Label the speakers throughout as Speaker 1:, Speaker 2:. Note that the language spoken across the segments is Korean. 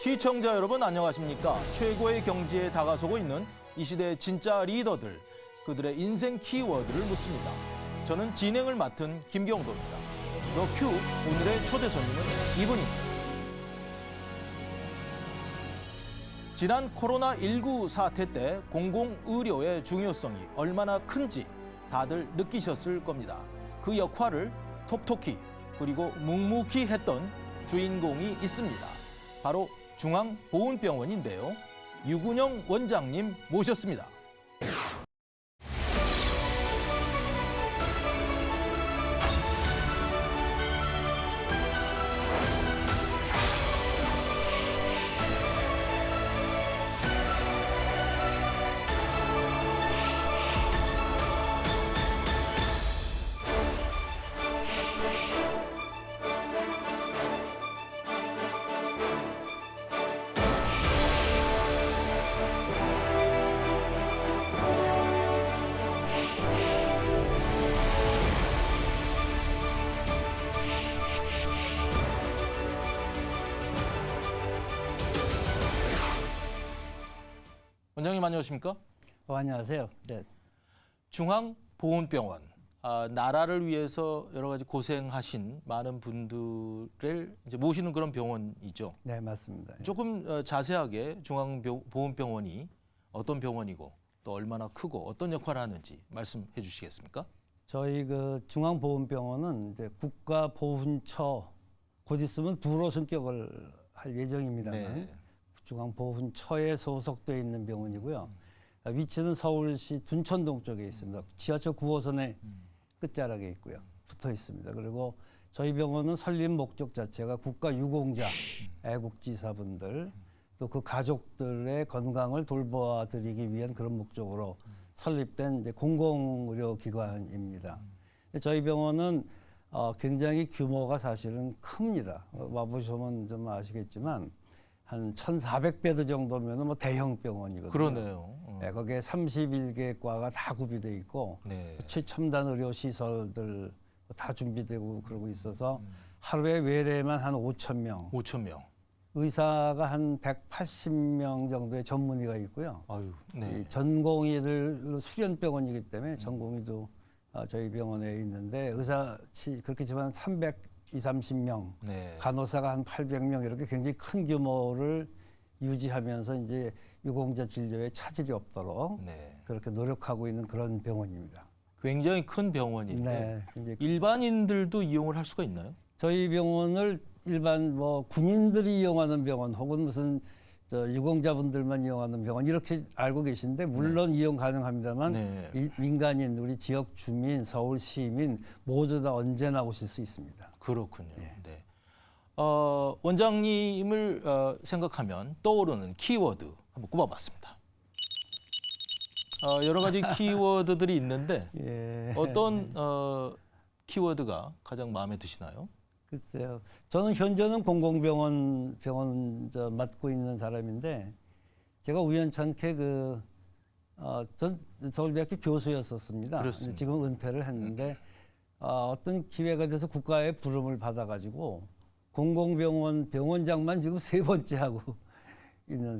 Speaker 1: 시청자 여러분 안녕하십니까? 최고의 경지에 다가서고 있는 이 시대의 진짜 리더들, 그들의 인생 키워드를 묻습니다. 저는 진행을 맡은 김경도입니다. 더 큐 오늘의 초대 손님은 이분입니다. 지난 코로나19 사태 때 공공의료의 중요성이 얼마나 큰지 다들 느끼셨을 겁니다. 그 역할을 톡톡히 그리고 묵묵히 했던 주인공이 있습니다. 바로 중앙보훈병원인데요. 유근영 원장님 모셨습니다. 원장님 안녕하십니까?
Speaker 2: 안녕하세요. 네.
Speaker 1: 중앙보훈병원, 나라를 위해서 여러 가지 고생하신 많은 분들을 이제 모시는 그런 병원이죠.
Speaker 2: 네, 맞습니다.
Speaker 1: 조금 자세하게 중앙보훈병원이 어떤 병원이고 또 얼마나 크고 어떤 역할을 하는지 말씀해 주시겠습니까?
Speaker 2: 저희 그 중앙보훈병원은 이제 국가보훈처 곧 있으면 부로 승격을 할 예정입니다만
Speaker 1: 네.
Speaker 2: 중앙보훈처에 소속되어 있는 병원이고요. 위치는 서울시 둔천동 쪽에 있습니다. 지하철 9호선의 끝자락에 있고요. 붙어 있습니다. 그리고 저희 병원은 설립 목적 자체가 국가유공자, 애국지사분들 또 그 가족들의 건강을 돌보아드리기 위한 그런 목적으로 설립된 이제 공공의료기관입니다. 저희 병원은 굉장히 규모가 사실은 큽니다. 와보시면 좀 아시겠지만 한 1,400베드 정도면 뭐 대형 병원이거든요.
Speaker 1: 그러네요.
Speaker 2: 네, 거기에 31개 과가 다 구비돼 있고
Speaker 1: 네.
Speaker 2: 최첨단 의료 시설들 다 준비되고 그러고 있어서 하루에 외래만 한 5,000명,
Speaker 1: 5,000명.
Speaker 2: 의사가 한 180명 정도의 전문의가 있고요.
Speaker 1: 아유, 네.
Speaker 2: 이 전공의들 수련병원이기 때문에 전공의도 저희 병원에 있는데 의사치 그렇겠지만 330명,
Speaker 1: 네.
Speaker 2: 간호사가 한 800명 이렇게 굉장히 큰 규모를 유지하면서 이제 유공자 진료에 차질이 없도록
Speaker 1: 네.
Speaker 2: 그렇게 노력하고 있는 그런 병원입니다.
Speaker 1: 굉장히 큰 병원인데
Speaker 2: 네, 굉장히
Speaker 1: 일반인들도 이용을 할 수가 있나요?
Speaker 2: 저희 병원을 일반 뭐 군인들이 이용하는 병원 혹은 무슨 유공자분들만 이용하는 병원 이렇게 알고 계신데 물론 이용 가능합니다만
Speaker 1: 네.
Speaker 2: 민간인, 우리 지역 주민, 서울 시민 모두 다 언제나 오실 수 있습니다.
Speaker 1: 그렇군요.
Speaker 2: 네.
Speaker 1: 네. 원장님을 생각하면 떠오르는 키워드 한번 꼽아봤습니다. 여러 가지 키워드들이 있는데
Speaker 2: 예.
Speaker 1: 어떤 키워드가 가장 마음에 드시나요?
Speaker 2: 글쎄요. 저는 현재는 공공병원 맡고 있는 사람인데 제가 우연찮게 전 서울대학교 교수였었습니다.
Speaker 1: 그렇습니다.
Speaker 2: 지금 은퇴를 했는데 어떤 기회가 돼서 국가의 부름을 받아가지고 공공병원 병원장만 지금 3번째 하고 있는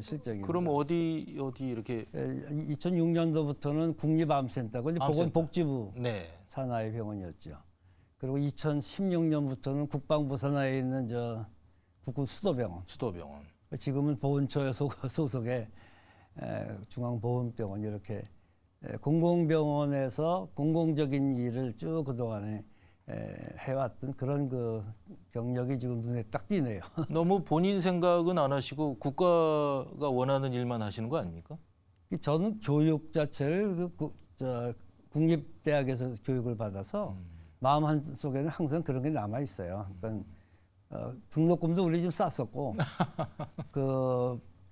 Speaker 2: 실정입니다.
Speaker 1: 그럼 어디 이렇게
Speaker 2: 2006년도부터는 국립암센터고 이제 보건복지부
Speaker 1: 네.
Speaker 2: 산하의 병원이었죠. 그리고 2016년부터는 국방부 산하에 있는 국군 수도병원. 지금은 보훈처 소속의 중앙보훈병원 이렇게 공공병원에서 공공적인 일을 쭉 그동안에 해왔던 그런 그 경력이 지금 눈에 딱 띄네요.
Speaker 1: 너무 본인 생각은 안 하시고 국가가 원하는 일만 하시는 거 아닙니까?
Speaker 2: 저는 교육 자체를 국립대학에서 교육을 받아서 마음 한속에는 항상 그런 게 남아 있어요. 그러니까 등록금도 우리 좀 쌌었고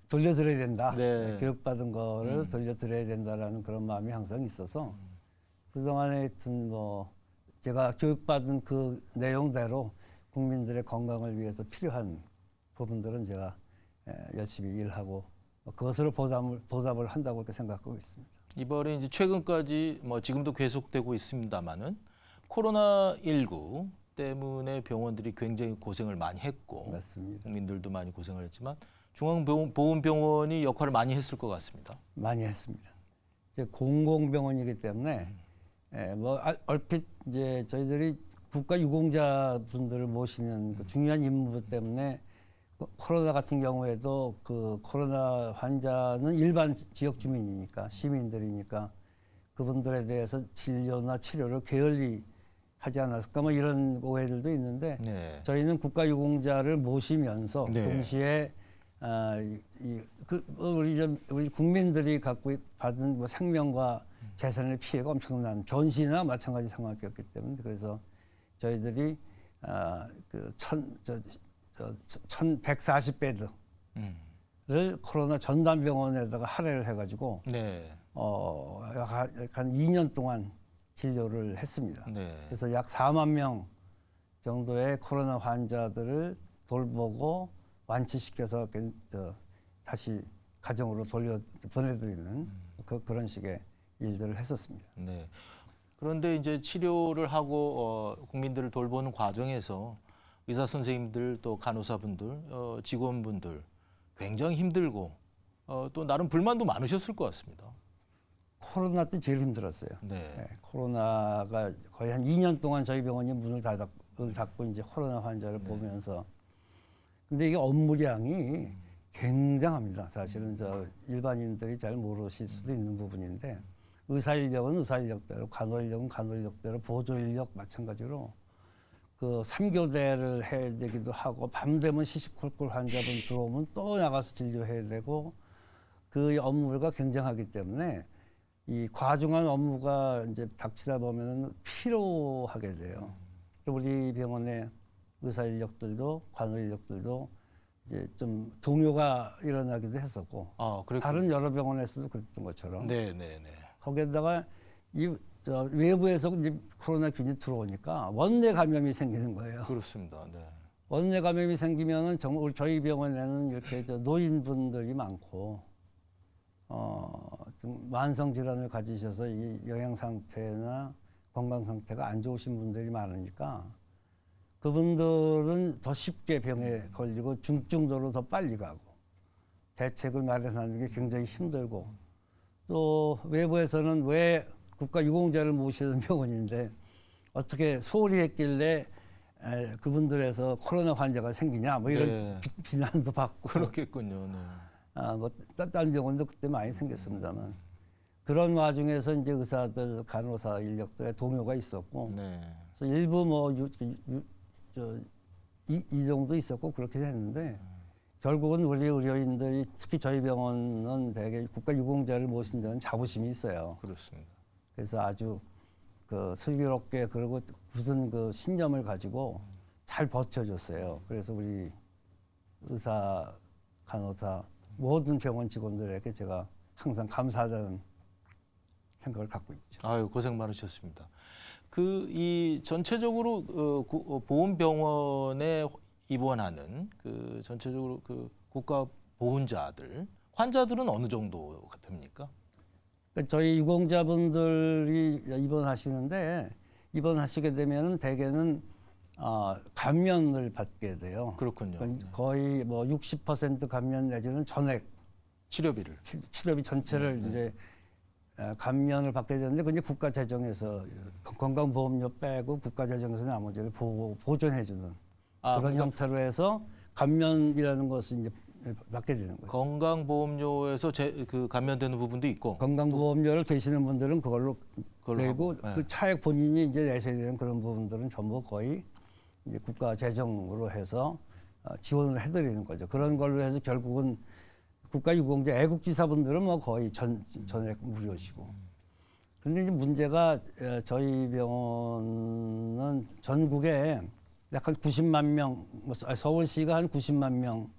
Speaker 2: 돌려드려야 된다.
Speaker 1: 네.
Speaker 2: 교육받은 거를 돌려드려야 된다라는 그런 마음이 항상 있어서 그동안에 하여튼 제가 교육받은 그 내용대로 국민들의 건강을 위해서 필요한 부분들은 제가 열심히 일하고 그것으로 보답을 한다고 이렇게 생각하고 있습니다.
Speaker 1: 이번에 이제 최근까지 뭐 지금도 계속되고 있습니다만은 코로나19 때문에 병원들이 굉장히 고생을 많이 했고
Speaker 2: 맞습니다.
Speaker 1: 국민들도 많이 고생을 했지만 중앙보훈병원이 역할을 많이 했을 것 같습니다.
Speaker 2: 많이 했습니다. 이제 공공병원이기 때문에 뭐 얼핏 이제 저희들이 국가유공자분들을 모시는 그 중요한 임무 때문에 코로나 같은 경우에도 그 코로나 환자는 일반 지역 주민이니까 시민들이니까 그분들에 대해서 진료나 치료를 게을리 하지 않았을까 뭐 이런 오해들도 있는데
Speaker 1: 네.
Speaker 2: 저희는 국가유공자를 모시면서
Speaker 1: 네.
Speaker 2: 동시에 우리 국민들이 갖고 받은 뭐 생명과 재산의 피해가 엄청난 전시나 마찬가지 상황이었기 때문에 그래서 저희들이 그 1,140베드를 코로나 전담병원에다가 할애를 해가지고
Speaker 1: 네.
Speaker 2: 약 2년 동안 진료를 했습니다.
Speaker 1: 네.
Speaker 2: 그래서 약 4만 명 정도의 코로나 환자들을 돌보고 완치시켜서 다시 가정으로 보내드리는 그런 식의 일들을 했었습니다.
Speaker 1: 네. 그런데 이제 치료를 하고 국민들을 돌보는 과정에서 의사 선생님들 또 간호사분들, 직원분들 굉장히 힘들고 또 나름 불만도 많으셨을 것 같습니다.
Speaker 2: 코로나 때 제일 힘들었어요.
Speaker 1: 네.
Speaker 2: 네, 코로나가 거의 한 2년 동안 저희 병원이 문을 닫고 이제 코로나 환자를 보면서 근데 이게 업무량이 굉장합니다. 사실은 저 일반인들이 잘 모르실 수도 있는 부분인데 의사 인력은 의사 인력대로, 간호 인력은 간호 인력대로, 보조 인력 마찬가지로 그 3교대를 해야 되기도 하고 밤 되면 시시콜콜 환자분 들어오면 또 나가서 진료해야 되고 그 업무가 굉장하기 때문에 이 과중한 업무가 이제 닥치다 보면은 피로하게 돼요. 또 우리 병원의 의사 인력들도 간호 인력들도 이제 좀 동요가 일어나기도 했었고 다른 여러 병원에서도 그랬던 것처럼 거기에다가 외부에서 이제 코로나균이 들어오니까 원내 감염이 생기는 거예요.
Speaker 1: 그렇습니다. 네.
Speaker 2: 원내 감염이 생기면은 정말 저희 병원에는 이렇게 노인분들이 많고 좀 만성 질환을 가지셔서 이 영양 상태나 건강 상태가 안 좋으신 분들이 많으니까 그분들은 더 쉽게 병에 걸리고 중증도로 더 빨리 가고 대책을 마련하는 게 굉장히 힘들고 또 외부에서는 왜 국가유공자를 모시는 병원인데 어떻게 소홀히 했길래 그분들에서 코로나 환자가 생기냐 뭐 이런 비난도 받고
Speaker 1: 그렇겠군요. 네.
Speaker 2: 뭐 딴 병원도 그때 많이 생겼습니다만 그런 와중에서 이제 의사들 간호사 인력들의 동요가 있었고 그래서 일부 뭐 이정도 있었고 그렇게 했는데 결국은 우리 의료인들이 특히 저희 병원은 대개 국가유공자를 모신 데는 자부심이 있어요.
Speaker 1: 그렇습니다.
Speaker 2: 그래서 아주 그 슬기롭게 그리고 굳은 그 신념을 가지고 잘 버텨줬어요. 그래서 우리 의사, 간호사 모든 병원 직원들에게 제가 항상 감사하다는 생각을 갖고 있죠.
Speaker 1: 아유 고생 많으셨습니다. 이 전체적으로 보훈병원에 입원하는 그 전체적으로 그 국가 보훈자들 환자들은 어느 정도가 됩니까?
Speaker 2: 저희 유공자분들이 입원하시게 되면은 대개는 감면을 받게 돼요.
Speaker 1: 그렇군요.
Speaker 2: 거의 뭐 60% 감면 내지는 전액
Speaker 1: 치료비를
Speaker 2: 치료비 전체를 이제 감면을 받게 되는데 그게 국가 재정에서 건강보험료 빼고 국가 재정에서 나머지를 보존해주는 그런 형태로 해서 감면이라는 것을 이제 받게 되는 거죠.
Speaker 1: 건강보험료에서 그 감면되는 부분도 있고
Speaker 2: 건강보험료를 되시는 분들은 그걸로 되고
Speaker 1: 하고,
Speaker 2: 그 차액 본인이 이제 내셔야 되는 그런 부분들은 전부 거의 이제 국가 재정으로 해서 지원을 해드리는 거죠. 그런 걸로 해서 결국은 국가유공자 애국지사분들은 뭐 거의 전액 무료시고. 그런데 이제 문제가 저희 병원은 전국에 약 한 90만 명, 서울시가 한 90만 명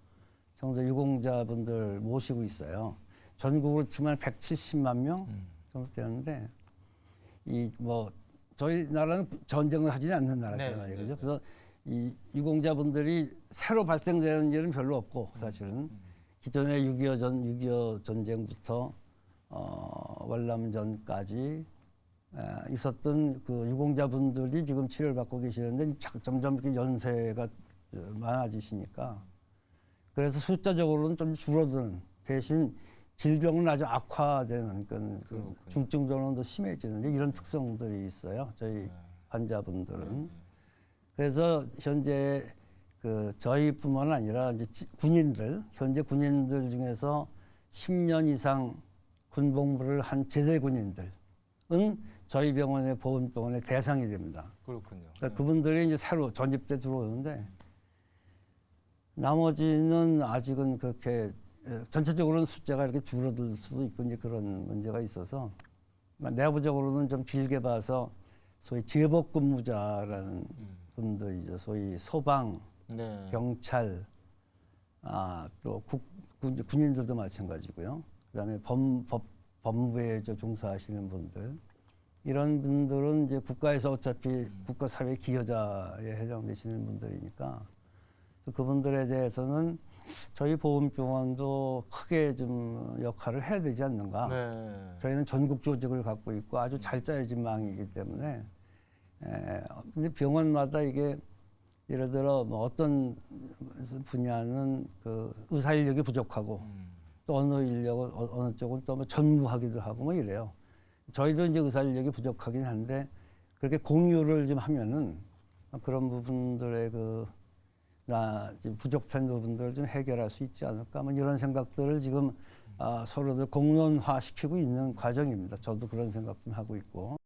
Speaker 2: 정도 유공자분들 모시고 있어요. 전국으로 치면 170만 명 정도 되는데 저희 나라는 전쟁을 하지는 않는 나라잖아요. 그죠? 그래서 이 유공자분들이 새로 발생되는 일은 별로 없고 사실은 기존의 6.25 전쟁부터 월남전까지 있었던 그 유공자분들이 지금 치료를 받고 계시는데 점점 이렇게 연세가 많아지시니까 그래서 숫자적으로는 좀 줄어드는 대신 질병은 아주 악화되는 그 중증 전환도 심해지는 이런 특성들이 있어요. 저희 환자분들은. 그래서 현재 그 저희뿐만 아니라 이제 현재 군인들 중에서 10년 이상 군복무를 한 제대 군인들은 저희 병원의 보훈병원의 대상이 됩니다.
Speaker 1: 그렇군요.
Speaker 2: 그러니까 그분들이 이제 새로 전입돼 들어오는데 나머지는 아직은 그렇게 전체적으로는 숫자가 이렇게 줄어들 수도 있고 이제 그런 문제가 있어서 내부적으로는 좀 길게 봐서 소위 제복근무자라는 분들이죠. 소위 소방,
Speaker 1: 네.
Speaker 2: 경찰, 또 군인들도 마찬가지고요. 그다음에 법무부에 종사하시는 분들 이런 분들은 이제 국가에서 어차피 국가 사회 기여자에 해당되시는 분들이니까 그분들에 대해서는 저희 보훈병원도 크게 좀 역할을 해야 되지 않는가.
Speaker 1: 네.
Speaker 2: 저희는 전국 조직을 갖고 있고 아주 잘 짜여진 망이기 때문에 근데 병원마다 이게 예를 들어 뭐 어떤 분야는 그 의사 인력이 부족하고 또 어느 쪽은 또 뭐 전무하기도 하고 뭐 이래요. 저희도 이제 의사 인력이 부족하긴 한데 그렇게 공유를 좀 하면은 그런 부분들의 지금 부족한 부분들을 좀 해결할 수 있지 않을까 뭐 이런 생각들을 지금 서로들 공론화시키고 있는 과정입니다. 저도 그런 생각 좀 하고 있고.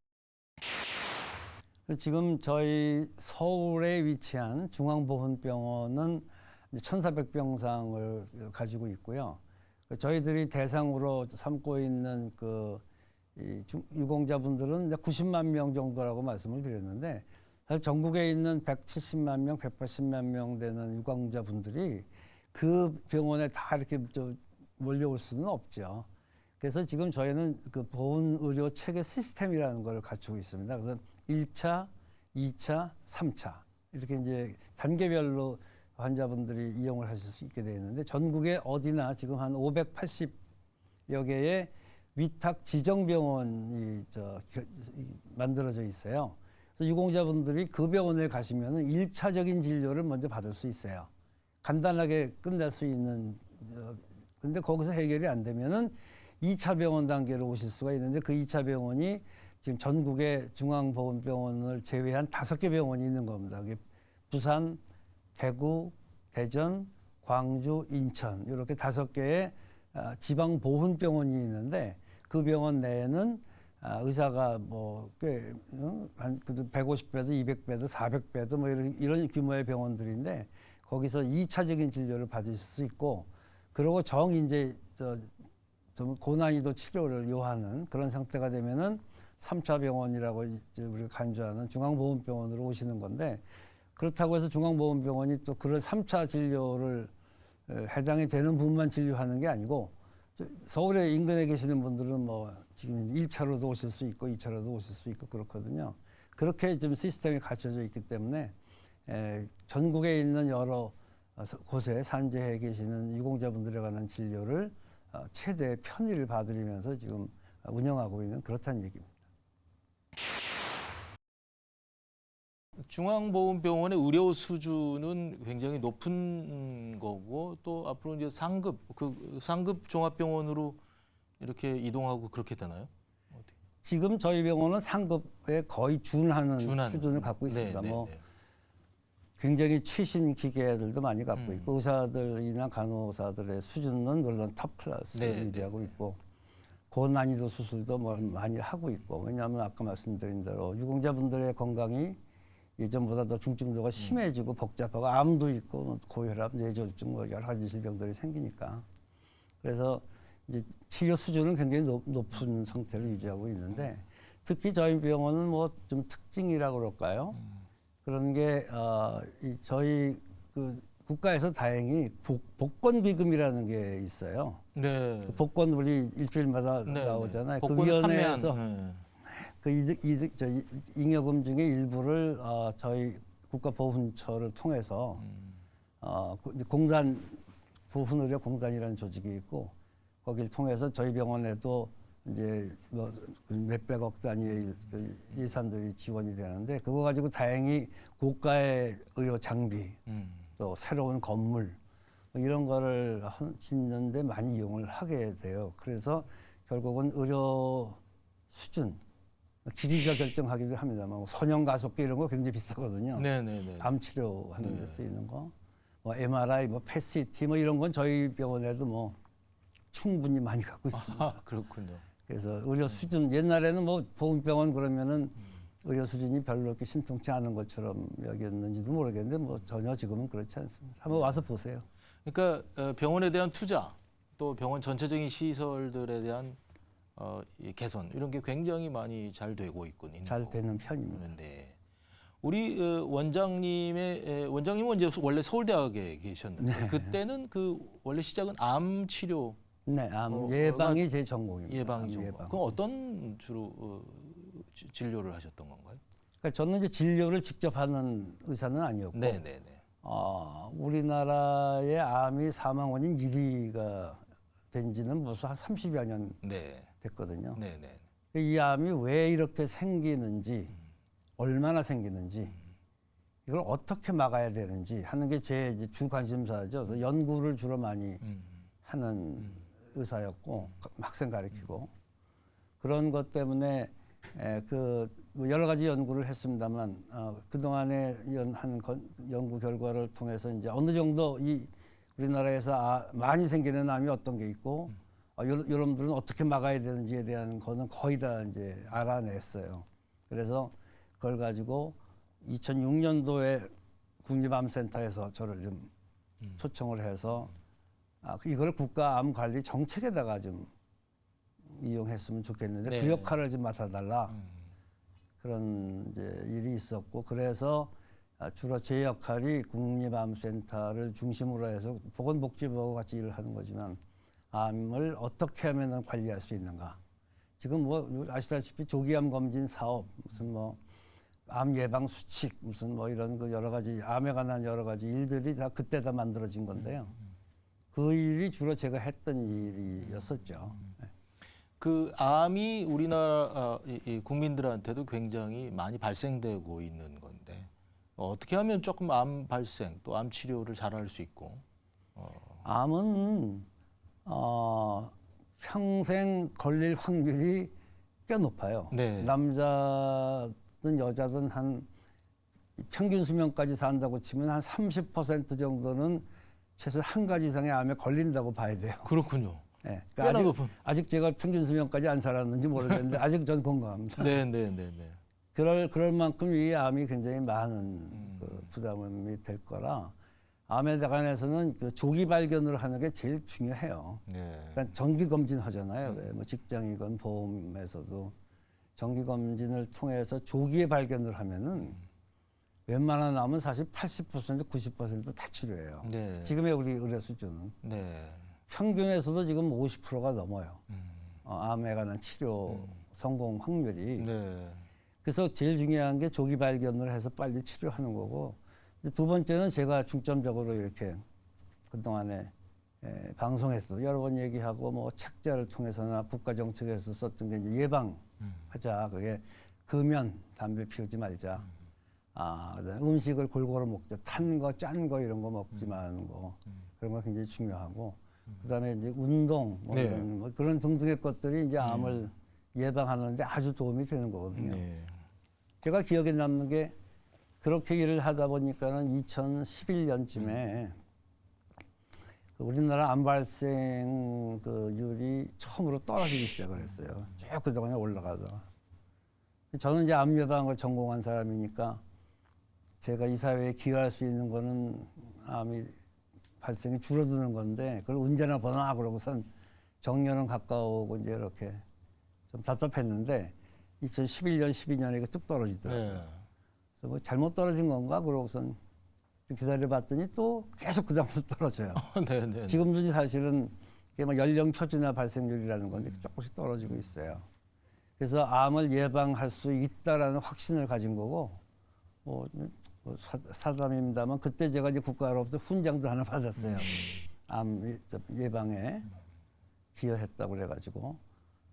Speaker 2: 지금 저희 서울에 위치한 중앙보훈병원은 1,400병상을 가지고 있고요. 저희들이 대상으로 삼고 있는 유공자분들은 90만 명 정도라고 말씀을 드렸는데 사실 전국에 있는 170만 명, 180만 명 되는 유공자분들이 그 병원에 다 이렇게 몰려올 수는 없죠. 그래서 지금 저희는 그 보훈의료 체계 시스템이라는 걸 갖추고 있습니다. 그래서 1차, 2차, 3차 이렇게 이제 단계별로 환자분들이 이용을 하실 수 있게 되어 있는데 전국에 어디나 지금 한 580여 개의 위탁 지정병원이 만들어져 있어요. 그래서 유공자분들이 그 병원에 가시면은 1차적인 진료를 먼저 받을 수 있어요. 간단하게 끝낼 수 있는 근데 거기서 해결이 안 되면은 2차 병원 단계로 오실 수가 있는데 그 2차 병원이 지금 전국의 중앙보훈병원을 제외한 5개 병원이 있는 겁니다. 그게 부산, 대구, 대전, 광주, 인천 이렇게 5개의 지방보훈병원이 있는데 그 병원 내에는 의사가 꽤 한 150배도, 200배도, 400배도 뭐 이런 규모의 병원들인데 거기서 2차적인 진료를 받으실 수 있고 그리고 이제 좀 고난이도 치료를 요하는 그런 상태가 되면은 3차 병원이라고 우리가 간주하는 중앙보훈병원으로 오시는 건데 그렇다고 해서 중앙보훈병원이 또 그런 3차 진료를 해당이 되는 분만 진료하는 게 아니고 서울에 인근에 계시는 분들은 뭐 지금 1차로도 오실 수 있고 2차로도 오실 수 있고 그렇거든요. 그렇게 좀 시스템이 갖춰져 있기 때문에 전국에 있는 여러 곳에 산재해 계시는 유공자분들에 관한 진료를 최대 편의를 봐드리면서 지금 운영하고 있는 그렇다는 얘기입니다.
Speaker 1: 중앙보훈병원의 의료 수준은 굉장히 높은 거고 또 앞으로 이제 상급 종합병원으로 이렇게 이동하고 그렇게 되나요?
Speaker 2: 지금 저희 병원은 상급에 거의 준하는 수준을 갖고 있습니다.
Speaker 1: 네,
Speaker 2: 뭐 굉장히 최신 기계들도 많이 갖고 있고 의사들이나 간호사들의 수준은 물론 탑 클래스를 유지하고 있고 고난이도 수술도 뭐 많이 하고 있고 왜냐하면 아까 말씀드린 대로 유공자분들의 건강이 예전보다 더 중증도가 심해지고 복잡하고 암도 있고 고혈압, 뇌졸중 뭐 여러 가지 질병들이 생기니까 그래서 이제 치료 수준은 굉장히 높은 상태를 유지하고 있는데 특히 저희 병원은 뭐 좀 특징이라고 그럴까요? 그런 게 저희 국가에서 다행히 복권기금이라는 게 있어요.
Speaker 1: 네.
Speaker 2: 복권 우리 일주일마다 나오잖아요. 그
Speaker 1: 복권을
Speaker 2: 위원회에서
Speaker 1: 판매한,
Speaker 2: 잉여금 중에 일부를 저희 국가보훈처를 통해서 공단 보훈의료공단이라는 조직이 있고 거기를 통해서 저희 병원에도 이제 뭐 몇백억 단위의 그 예산들이 지원이 되는데 그거 가지고 다행히 고가의 의료 장비 또 새로운 건물 뭐 이런 거를 짓는데 많이 이용을 하게 돼요. 그래서 결국은 의료 수준 기기가 결정하기도 합니다만 선형 가속기 이런 거 굉장히 비싸거든요.
Speaker 1: 네네네.
Speaker 2: 암 치료하는 데
Speaker 1: 네.
Speaker 2: 쓰이는 거, 뭐 MRI, 뭐 PET-CT 뭐 이런 건 저희 병원에도 뭐 충분히 많이 갖고 있습니다.
Speaker 1: 아, 그렇군요.
Speaker 2: 그래서 의료 수준 옛날에는 뭐 보훈병원 그러면은 의료 수준이 별로 그렇게 신통치 않은 것처럼 여겼는지도 모르겠는데 뭐 전혀 지금은 그렇지 않습니다. 한번 와서 보세요.
Speaker 1: 그러니까 병원에 대한 투자 또 병원 전체적인 시설들에 대한 이 개선 이런 게 굉장히 많이 잘 되고 있군.
Speaker 2: 잘 되는 편입니다.
Speaker 1: 네. 우리 원장님은 이제 원래 서울대학에 계셨는데
Speaker 2: 네.
Speaker 1: 그때는 그 원래 시작은 암 치료
Speaker 2: 네, 암 예방이 제 전공입니다.
Speaker 1: 예방이
Speaker 2: 암
Speaker 1: 좀.
Speaker 2: 예방.
Speaker 1: 그럼 어떤 주로 진료를 하셨던 건가요?
Speaker 2: 그러니까 저는 이제 진료를 직접 하는 의사는 아니었고,
Speaker 1: 네네네.
Speaker 2: 우리나라의 암이 사망 원인 1위가 된 지는 벌써 한 30여 년
Speaker 1: 네.
Speaker 2: 됐거든요.
Speaker 1: 네네.
Speaker 2: 이 암이 왜 이렇게 생기는지, 얼마나 생기는지, 이걸 어떻게 막아야 되는지 하는 게 제 주 관심사죠. 그래서 연구를 주로 많이 하는 의사였고, 학생 가르치고. 그런 것 때문에 뭐 여러 가지 연구를 했습니다만, 그동안에 한 연구 결과를 통해서 이제 어느 정도 우리나라에서 많이 생기는 암이 어떤 게 있고, 여러분들은 어떻게 막아야 되는지에 대한 거는 거의 다 이제 알아냈어요. 그래서 그걸 가지고 2006년도에 국립암센터에서 저를 좀 초청을 해서 이걸 국가암관리 정책에다가 좀 이용했으면 좋겠는데
Speaker 1: 네.
Speaker 2: 그 역할을 좀 맡아달라 그런 이제 일이 있었고 그래서 주로 제 역할이 국립암센터를 중심으로 해서 보건복지부하고 같이 일을 하는 거지만 암을 어떻게 하면 관리할 수 있는가. 지금 뭐 아시다시피 조기암 검진 사업 무슨 뭐 암 예방 수칙 무슨 뭐 이런 그 여러 가지 암에 관한 여러 가지 일들이 다 그때 다 만들어진 건데요. 그 일이 주로 제가 했던 일이었었죠.
Speaker 1: 그 암이 우리나라 이 국민들한테도 굉장히 많이 발생되고 있는 건데 어떻게 하면 조금 암 발생 또 암 치료를 잘할 수 있고
Speaker 2: 암은 평생 걸릴 확률이 꽤 높아요.
Speaker 1: 네.
Speaker 2: 남자든 여자든 한 평균 수명까지 산다고 치면 한 30% 정도는 최소 한 가지 이상의 암에 걸린다고 봐야 돼요.
Speaker 1: 그렇군요.
Speaker 2: 네.
Speaker 1: 꽤나
Speaker 2: 그러니까
Speaker 1: 높은.
Speaker 2: 아직 제가 평균 수명까지 안 살았는지 모르겠는데 아직 전 건강합니다.
Speaker 1: 네네네네.
Speaker 2: 그럴 만큼 이 암이 굉장히 많은 그 부담이 될 거라 암에 관해서는 그 조기 발견을 하는 게 제일 중요해요.
Speaker 1: 네.
Speaker 2: 그러니까 정기 검진 하잖아요. 왜 뭐 직장이건 보험에서도 정기 검진을 통해서 조기에 발견을 하면은 웬만한 암은 사실 80%, 90%다 치료해요.
Speaker 1: 네.
Speaker 2: 지금의 우리 의료 수준은
Speaker 1: 네.
Speaker 2: 평균에서도 지금 50%가 넘어요. 암에 관한 치료 성공 확률이.
Speaker 1: 네.
Speaker 2: 그래서 제일 중요한 게 조기 발견을 해서 빨리 치료하는 거고 두 번째는 제가 중점적으로 이렇게 그동안에 방송에서도 여러 번 얘기하고 뭐 책자를 통해서나 국가정책에서 썼던 게 이제 예방하자. 그게 금연, 담배 피우지 말자. 그다음에 음식을 골고루 먹자. 탄 거, 짠 거 이런 거 먹지 마는 거. 그런 거 굉장히 중요하고 그다음에 이제 운동 뭐
Speaker 1: 네.
Speaker 2: 이런 뭐 그런 등등의 것들이 이제 암을 예방하는데 아주 도움이 되는 거거든요.
Speaker 1: 네.
Speaker 2: 제가 기억에 남는 게 그렇게 일을 하다 보니까는 2011년쯤에 우리나라 암 발생 율이 처음으로 떨어지기 시작을 했어요. 쭉 그동안에 올라가다가. 저는 이제 암 예방을 전공한 사람이니까 제가 이 사회에 기여할 수 있는 거는 암이 발생이 줄어드는 건데 그걸 언제나 보나 그러고선 정년은 가까우고 이제 이렇게 좀 답답했는데 2011년, 12년에 이게 뚝 떨어지더라고요.
Speaker 1: 네.
Speaker 2: 그래서 뭐 잘못 떨어진 건가 그러고선 기다려봤더니 또 계속 그 다음부터 떨어져요.
Speaker 1: 네. 네.
Speaker 2: 지금도 사실은 이게 뭐 연령 표준화 발생률이라는 건데 조금씩 떨어지고 있어요. 그래서 암을 예방할 수 있다라는 확신을 가진 거고 뭐 사담입니다만 그때 제가 이제 국가로부터 훈장도 하나 받았어요. 암 예방에 기여했다고 그래가지고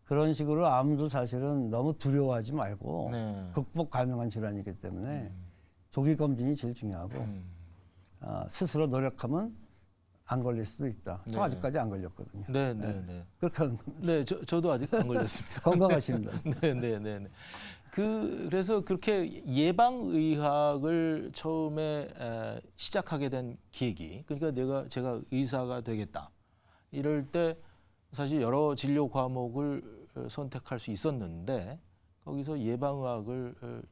Speaker 2: 그런 식으로 암도 사실은 너무 두려워하지 말고
Speaker 1: 네.
Speaker 2: 극복 가능한 질환이기 때문에 조기 검진이 제일 중요하고 스스로 노력하면 안 걸릴 수도 있다. 저
Speaker 1: 네.
Speaker 2: 아직까지 안 걸렸거든요.
Speaker 1: 네, 네, 네.
Speaker 2: 그렇게 하는 겁니다.
Speaker 1: 네, 저도 아직 안 걸렸습니다.
Speaker 2: 건강하십니다.
Speaker 1: 네, 네, 네, 네. 그래서 그렇게 예방의학을 처음에 시작하게 된 계기, 그러니까 제가 의사가 되겠다. 이럴 때 사실 여러 진료 과목을 선택할 수 있었는데 거기서 예방의학을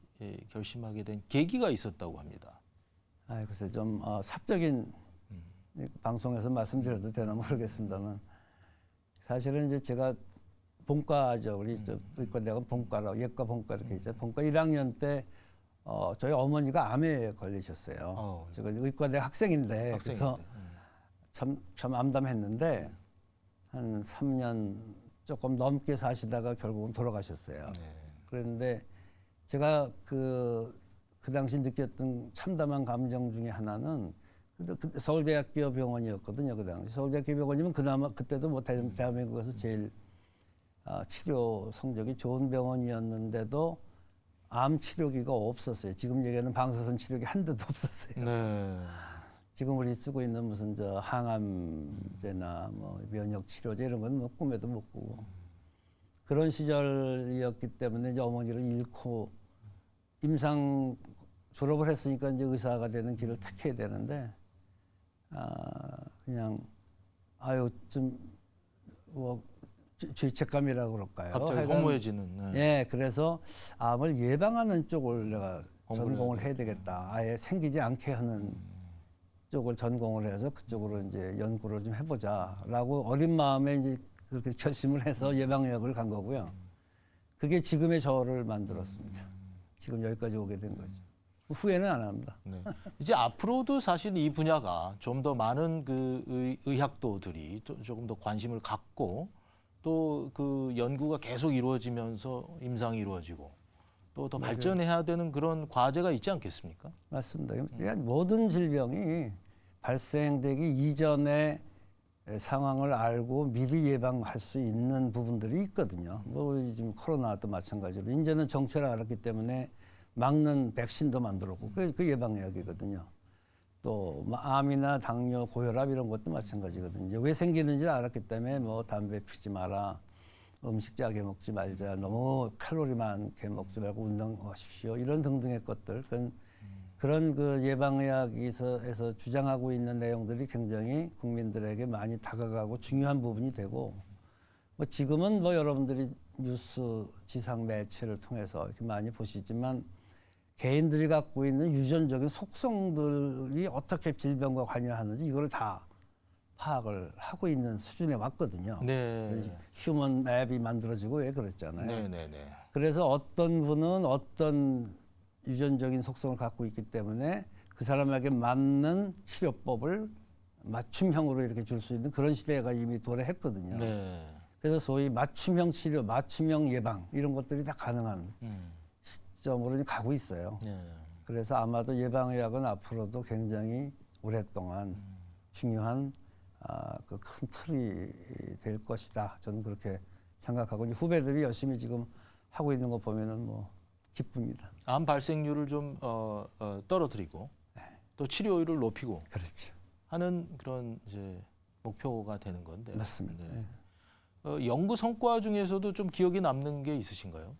Speaker 1: 결심하게 된 계기가 있었다고 합니다.
Speaker 2: 글쎄 좀 사적인 방송에서 말씀드려도 되나 모르겠습니다만 사실은 이제 제가 본과죠. 우리 의과대학은 본과라고 예과 본과 이렇게 있죠. 본과 1학년 때 저희 어머니가 암에 걸리셨어요. 제가 의과대 학생인데 그래서 참 암담했는데 한 3년 조금 넘게 사시다가 결국은 돌아가셨어요.
Speaker 1: 네.
Speaker 2: 그런데 제가 그 당시 느꼈던 참담한 감정 중에 하나는 서울대학교 병원이었거든요. 그 당시 서울대학교 병원이면 그나마 그때도 뭐 대한민국에서 제일 치료 성적이 좋은 병원이었는데도 암 치료기가 없었어요. 지금 얘기하는 방사선 치료기 한 대도 없었어요.
Speaker 1: 네.
Speaker 2: 지금 우리 쓰고 있는 무슨 항암제나 뭐 면역 치료제 이런 건 뭐 꿈에도 못 꾸고 그런 시절이었기 때문에 이제 어머니를 잃고 임상 졸업을 했으니까 이제 의사가 되는 길을 택해야 되는데 그냥 좀 뭐 죄책감이라고 그럴까요?
Speaker 1: 갑자기
Speaker 2: 하여간
Speaker 1: 허무해지는. 네.
Speaker 2: 예, 그래서 암을 예방하는 쪽을 내가 전공을 해야 되겠다. 아예 생기지 않게 하는 쪽을 전공을 해서 그쪽으로 이제 연구를 좀 해보자라고 어린 마음에 이제 그렇게 결심을 해서 예방의학을 간 거고요. 그게 지금의 저를 만들었습니다. 지금 여기까지 오게 된 거죠. 후회는 안 합니다.
Speaker 1: 네. 이제 앞으로도 사실 이 분야가 좀 더 많은 그 의학도들이 조금 더 관심을 갖고 또 그 연구가 계속 이루어지면서 임상이 이루어지고 또 더 발전해야 되는 그런 과제가 있지 않겠습니까?
Speaker 2: 맞습니다. 그러니까 모든 질병이 발생되기 이전에 상황을 알고 미리 예방할 수 있는 부분들이 있거든요. 뭐 지금 코로나도 마찬가지로 이제는 정체를 알았기 때문에 막는 백신도 만들었고 그 예방약이거든요. 또 암이나 당뇨, 고혈압 이런 것도 마찬가지거든요. 이제 왜 생기는지 알았기 때문에 뭐 담배 피지 마라, 음식 짜게 먹지 말자, 너무 칼로리 많게 먹지 말고 운동하십시오. 이런 등등의 것들. 그런 그 예방의학에서 주장하고 있는 내용들이 굉장히 국민들에게 많이 다가가고 중요한 부분이 되고 뭐 지금은 뭐 여러분들이 뉴스 지상 매체를 통해서 이렇게 많이 보시지만 개인들이 갖고 있는 유전적인 속성들이 어떻게 질병과 관여하는지 이걸 다 파악을 하고 있는 수준에 왔거든요.
Speaker 1: 네.
Speaker 2: 휴먼 맵이 만들어지고 왜 그랬잖아요.
Speaker 1: 네, 네, 네.
Speaker 2: 그래서 어떤 분은 어떤 유전적인 속성을 갖고 있기 때문에 그 사람에게 맞는 치료법을 맞춤형으로 이렇게 줄 수 있는 그런 시대가 이미 도래했거든요.
Speaker 1: 네.
Speaker 2: 그래서 소위 맞춤형 치료, 맞춤형 예방 이런 것들이 다 가능한 시점으로 가고 있어요.
Speaker 1: 네.
Speaker 2: 그래서 아마도 예방의학은 앞으로도 굉장히 오랫동안 중요한 그 큰 틀이 될 것이다. 저는 그렇게 생각하고 후배들이 열심히 지금 하고 있는 거 보면은 뭐 기쁩니다.
Speaker 1: 암 발생률을 좀 떨어뜨리고 또 치료율을 높이고
Speaker 2: 그렇죠.
Speaker 1: 하는 그런 이제 목표가 되는 건데.
Speaker 2: 맞습니다.
Speaker 1: 네. 연구 성과 중에서도 좀 기억에 남는 게 있으신가요?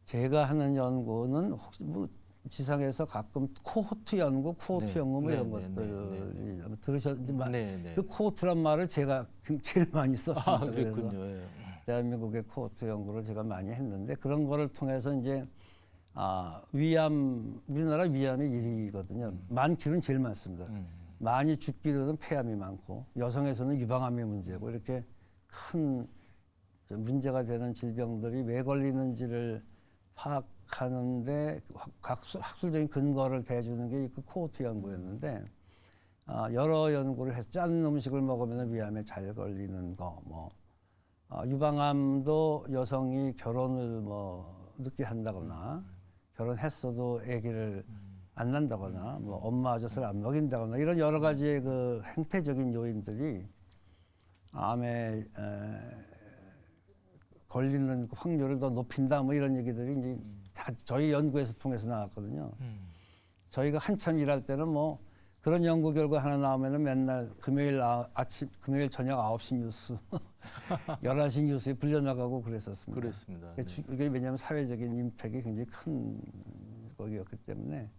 Speaker 2: 제가 하는 연구는 혹시 뭐 지상에서 가끔 코호트 연구, 코호트
Speaker 1: 네.
Speaker 2: 연구 뭐 이런
Speaker 1: 네,
Speaker 2: 것들이 들으셨는지
Speaker 1: 네.
Speaker 2: 그 코호트란 말을 제가 제일 많이 썼습니다.
Speaker 1: 그랬군요.
Speaker 2: 그래서
Speaker 1: 예.
Speaker 2: 대한민국의 코호트 연구를 제가 많이 했는데 그런 거를 통해서 이제 위암 우리나라 위암이 1위거든요. 많기는 제일 많습니다. 많이 죽기로는 폐암이 많고 여성에서는 유방암의 문제고 이렇게 큰 문제가 되는 질병들이 왜 걸리는지를 파악하는데 학술적인 근거를 대주는 게 그 코호트 연구였는데 여러 연구를 해서 짠 음식을 먹으면 위암에 잘 걸리는 거, 뭐 유방암도 여성이 결혼을 뭐 늦게 한다거나 결혼했어도 아기를 안 난다거나 뭐 엄마 젖을 안 먹인다거나 이런 여러 가지의 그 행태적인 요인들이 암의 걸리는 확률을 더 높인다 뭐 이런 얘기들이 이제 다 저희 연구에서 통해서 나왔거든요. 저희가 한참 일할 때는 뭐 그런 연구 결과 하나 나오면은 맨날 금요일 저녁 9시 뉴스, 11시 뉴스에 불려나가고 그랬었습니다.
Speaker 1: 그랬습니다.
Speaker 2: 이게 왜냐하면 사회적인 임팩이 굉장히 큰 거기였기 때문에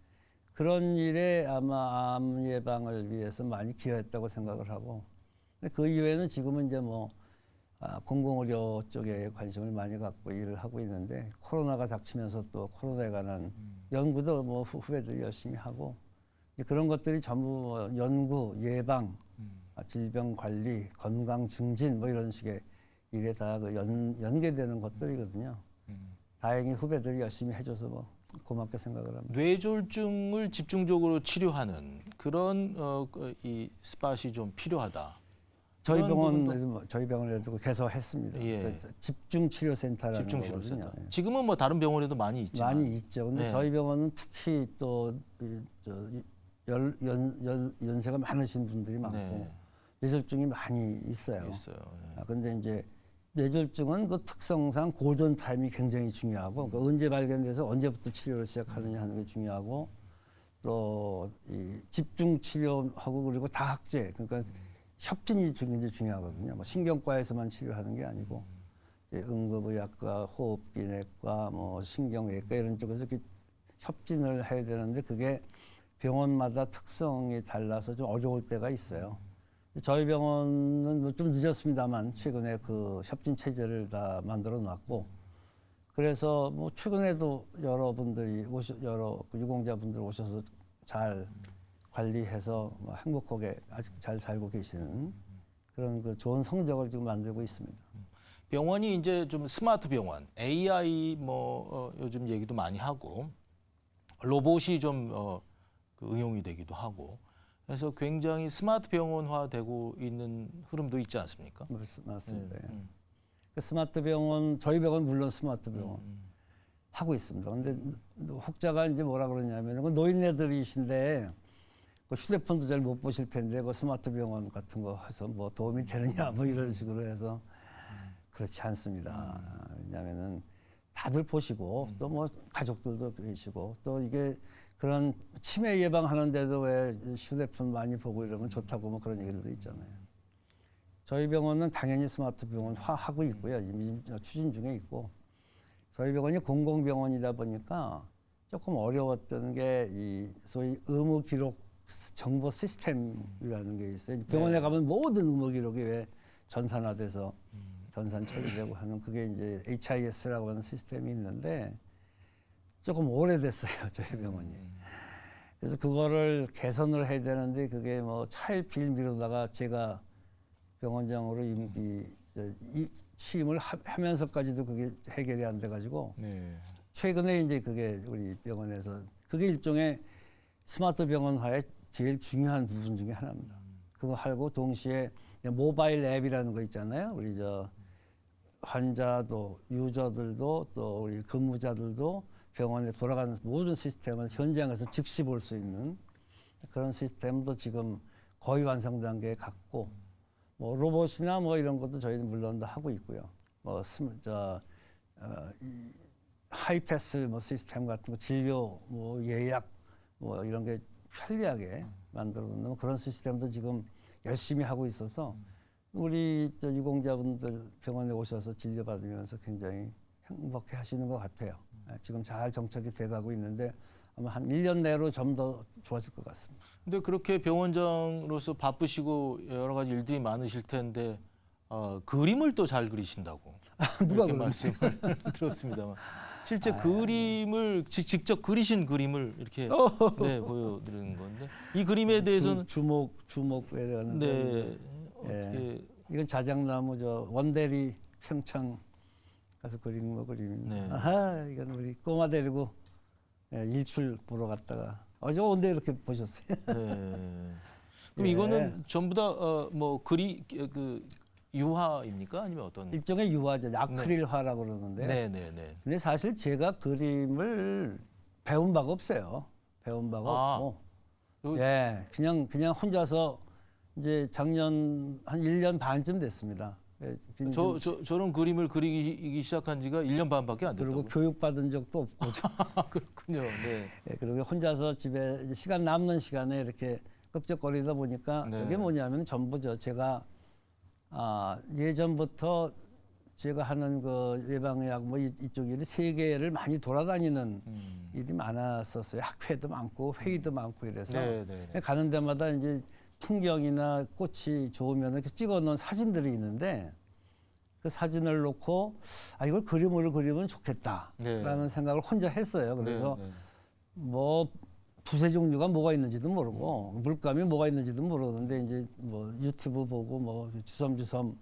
Speaker 2: 그런 일에 아마 암 예방을 위해서 많이 기여했다고 생각을 하고, 근데 그 이외에는 지금은 이제 뭐 공공의료 쪽에 관심을 많이 갖고 일을 하고 있는데, 코로나가 닥치면서 또 코로나에 관한 연구도 뭐 후배들이 열심히 하고, 그런 것들이 전부 뭐 연구, 예방, 질병 관리, 건강 증진 뭐 이런 식의 일에 다 연계되는 것들이거든요. 다행히 후배들이 열심히 해줘서 뭐 고맙게 생각을 합니다.
Speaker 1: 뇌졸중을 집중적으로 치료하는 그런 이 스팟이 좀 필요하다.
Speaker 2: 저희 병원에도 개설했습니다.
Speaker 1: 예.
Speaker 2: 집중치료센터라는
Speaker 1: 집중치료센터.
Speaker 2: 거거든요. 예.
Speaker 1: 지금은 뭐 다른 병원에도 많이 있지만
Speaker 2: 많이 있죠. 근데
Speaker 1: 네.
Speaker 2: 저희 병원은 특히 또 연세가 많으신 분들이 많고
Speaker 1: 네.
Speaker 2: 뇌졸중이 많이 있어요.
Speaker 1: 있어요. 예.
Speaker 2: 그런데 이제 뇌졸중은 그 특성상 골든 타임이 굉장히 중요하고, 그러니까 언제 발견돼서 언제부터 치료를 시작하느냐 하는 게 중요하고, 또 이 집중 치료하고 그리고 다학제, 그러니까 협진이 굉장히 중요하거든요. 뭐 신경과에서만 치료하는 게 아니고 응급의학과, 호흡기내과, 뭐 신경외과 이런 쪽에서 이렇게 협진을 해야 되는데 그게 병원마다 특성이 달라서 좀 어려울 때가 있어요. 저희 병원은 뭐 좀 늦었습니다만 최근에 그 협진 체제를 다 만들어 놨고, 그래서 뭐 최근에도 여러분들이 여러 유공자분들 오셔서 잘 관리해서 뭐 행복하게 아직 잘 살고 계시는 그런 그 좋은 성적을 지금 만들고 있습니다.
Speaker 1: 병원이 이제 좀 스마트 병원, AI 뭐 요즘 얘기도 많이 하고 로봇이 좀 그 응용이 되기도 하고, 그래서 굉장히 스마트 병원화되고 있는 흐름도 있지 않습니까?
Speaker 2: 맞습니다. 그 스마트 병원, 저희 병원 물론 스마트 병원 하고 있습니다. 근데 혹자가 이제 뭐라 그러냐면, 그 노인네들이신데 그 휴대폰도 잘 못 보실 텐데 그 스마트 병원 같은 거 해서 뭐 도움이 되느냐 뭐 이런 식으로 해서 그렇지 않습니다. 왜냐하면은 다들 보시고 또 뭐 가족들도 계시고, 또 이게 그런 치매 예방하는데도 왜 휴대폰 많이 보고 이러면 좋다고 뭐 그런 얘기들도 있잖아요. 저희 병원은 당연히 스마트 병원화 하고 있고요. 이미 추진 중에 있고, 저희 병원이 공공병원이다 보니까 조금 어려웠던 게 이 소위 의무 기록 정보 시스템이라는 게 있어요. 병원에
Speaker 1: 네.
Speaker 2: 가면 모든 의무 기록이 왜 전산화돼서 전산 처리되고 하는, 그게 이제 HIS라고 하는 시스템이 있는데 조금 오래됐어요, 저희 병원이. 그래서 그거를 개선을 해야 되는데 그게 뭐 차일피일 미루다가 제가 병원장으로 취임을 하면서까지도 그게 해결이 안 돼가지고
Speaker 1: 네.
Speaker 2: 최근에 이제 그게 우리 병원에서 그게 일종의 스마트 병원화의 제일 중요한 부분 중에 하나입니다. 그거 하고 동시에 모바일 앱이라는 거 있잖아요. 우리 저 환자도 유저들도 또 우리 근무자들도 병원에 돌아가는 모든 시스템을 현장에서 즉시 볼 수 있는 그런 시스템도 지금 거의 완성 단계에 갔고, 뭐 로봇이나 뭐 이런 것도 저희는 물론 다 하고 있고요. 뭐 하이패스 뭐 시스템 같은 거, 진료 뭐 예약 뭐 이런 게 편리하게 만들어 놓는 그런 시스템도 지금 열심히 하고 있어서 우리 저 유공자분들 병원에 오셔서 진료 받으면서 굉장히 행복해 하시는 것 같아요. 지금 잘 정착이 돼가고 있는데 아마 한 1년 내로 좀 더 좋아질 것 같습니다.
Speaker 1: 근데 그렇게 병원장으로서 바쁘시고 여러 가지 일들이 많으실 텐데 그림을 또 잘 그리신다고
Speaker 2: 누가
Speaker 1: 이렇게
Speaker 2: 그러는데?
Speaker 1: 말씀을 들었습니다만, 실제 그림을 직접 그리신 그림을 이렇게 네, 보여드리는 건데, 이 그림에 대해서는
Speaker 2: 주목에 대한
Speaker 1: 네,
Speaker 2: 예.
Speaker 1: 어떻게
Speaker 2: 이건 자작나무 저 원대리 평창 가서 그린 거 그림입니다.
Speaker 1: 네.
Speaker 2: 아하, 이건 우리 꼬마 데리고 일출 보러 갔다가 어제 언제 이렇게 보셨어요?
Speaker 1: 네. 그럼
Speaker 2: 예.
Speaker 1: 이거는 전부 다 뭐 그 유화입니까? 아니면 어떤?
Speaker 2: 일종의 유화죠. 아크릴화라고 그러는데.
Speaker 1: 네, 네, 네.
Speaker 2: 근데 사실 제가 그림을 배운 바가 없어요. 배운 바가 없고. 예, 그냥 혼자서 이제 작년 한 1년 반쯤 됐습니다. 예,
Speaker 1: 저런 그림을 그리기 시작한 지가 1년 반밖에 안 됐다고.
Speaker 2: 그리고 교육받은 적도 없고.
Speaker 1: 아, 그렇군요. 네.
Speaker 2: 예, 그리고 혼자서 집에 이제 시간 남는 시간에 이렇게 끄적거리다 보니까
Speaker 1: 네.
Speaker 2: 저게 뭐냐면 전부죠. 제가 예전부터 제가 하는 그 예방의학 뭐 이쪽 일이 세계를 많이 돌아다니는 일이 많았었어요. 학회도 많고 회의도 많고 이래서
Speaker 1: 네, 네, 네.
Speaker 2: 가는 데마다 이제 풍경이나 꽃이 좋으면 이렇게 찍어놓은 사진들이 있는데 그 사진을 놓고 이걸 그림으로 그리면 좋겠다라는
Speaker 1: 네.
Speaker 2: 생각을 혼자 했어요. 그래서
Speaker 1: 네, 네.
Speaker 2: 뭐 붓의 종류가 뭐가 있는지도 모르고 물감이 뭐가 있는지도 모르는데 이제 뭐 유튜브 보고 뭐 주섬주섬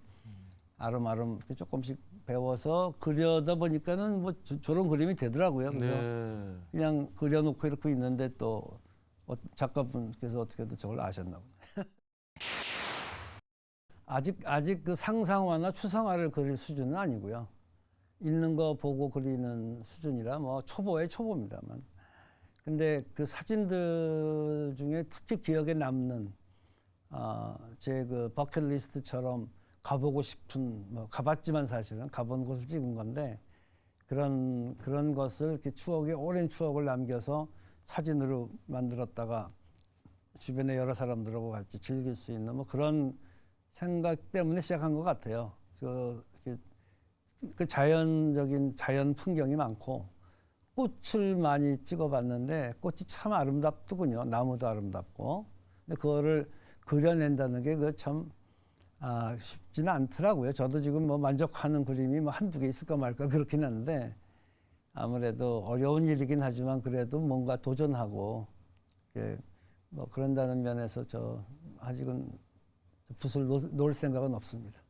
Speaker 2: 아름아름 이렇게 조금씩 배워서 그려다 보니까는 뭐 저런 그림이 되더라고요. 그래서
Speaker 1: 네.
Speaker 2: 그냥 그려놓고 이렇게 있는데 또 작가분께서 어떻게든 저걸 아셨나 보네. 아직 그 상상화나 추상화를 그릴 수준은 아니고요. 있는 거 보고 그리는 수준이라 뭐 초보의 초보입니다만. 근데 그 사진들 중에 특히 기억에 남는 제 그 버킷리스트처럼 가보고 싶은 뭐 가봤지만 사실은 가본 곳을 찍은 건데 그런 것을 이렇게 오랜 추억을 남겨서 사진으로 만들었다가 주변의 여러 사람들하고 같이 즐길 수 있는 뭐 그런 생각 때문에 시작한 것 같아요. 그 자연 풍경이 많고 꽃을 많이 찍어봤는데 꽃이 참 아름답더군요. 나무도 아름답고. 근데 그거를 그려낸다는 게 그 참 쉽지는 않더라고요. 저도 지금 뭐 만족하는 그림이 뭐 한두 개 있을까 말까 그렇긴 한데 아무래도 어려운 일이긴 하지만 그래도 뭔가 도전하고 뭐 그런다는 면에서 저 아직은 붓을 놓을 생각은 없습니다.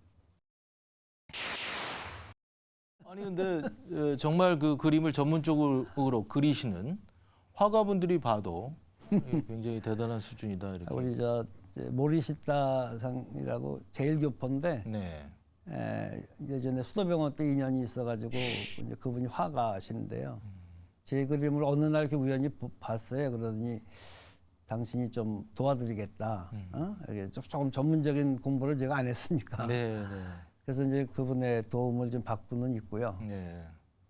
Speaker 1: 아니 근데 정말 그 그림을 전문적으로 그리시는 화가분들이 봐도 굉장히 대단한 수준이다 이렇게.
Speaker 2: 우리 저 모리시타상이라고 제일교포인데
Speaker 1: 네.
Speaker 2: 예전에 수도병원 때 인연이 있어가지고 이제 그분이 화가시는데요. 제 그림을 어느 날 이렇게 우연히 봤어요. 그러더니 당신이 좀 도와드리겠다. 이게 조금 전문적인 공부를 제가 안 했으니까.
Speaker 1: 네, 네.
Speaker 2: 그래서 이제 그분의 도움을 좀 받고는 있고요.
Speaker 1: 네.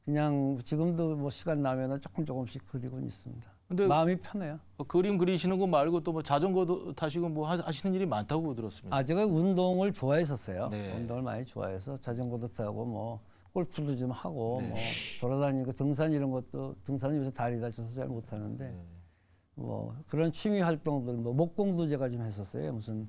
Speaker 2: 그냥 지금도 뭐 시간 나면은 조금씩 그리고는 있습니다.
Speaker 1: 근데
Speaker 2: 마음이 편해요.
Speaker 1: 그림 그리시는 거 말고 또 뭐 자전거도 타시고 뭐 하시는 일이 많다고 들었습니다.
Speaker 2: 제가 운동을 좋아했었어요.
Speaker 1: 네.
Speaker 2: 운동을 많이 좋아해서 자전거도 타고 뭐 골프도 좀 하고
Speaker 1: 네.
Speaker 2: 뭐 돌아다니고 등산 이런 것도 등산은 요새 다리 다쳐서 잘 못하는데
Speaker 1: 네.
Speaker 2: 뭐 그런 취미 활동들 뭐 목공도 제가 좀 했었어요. 무슨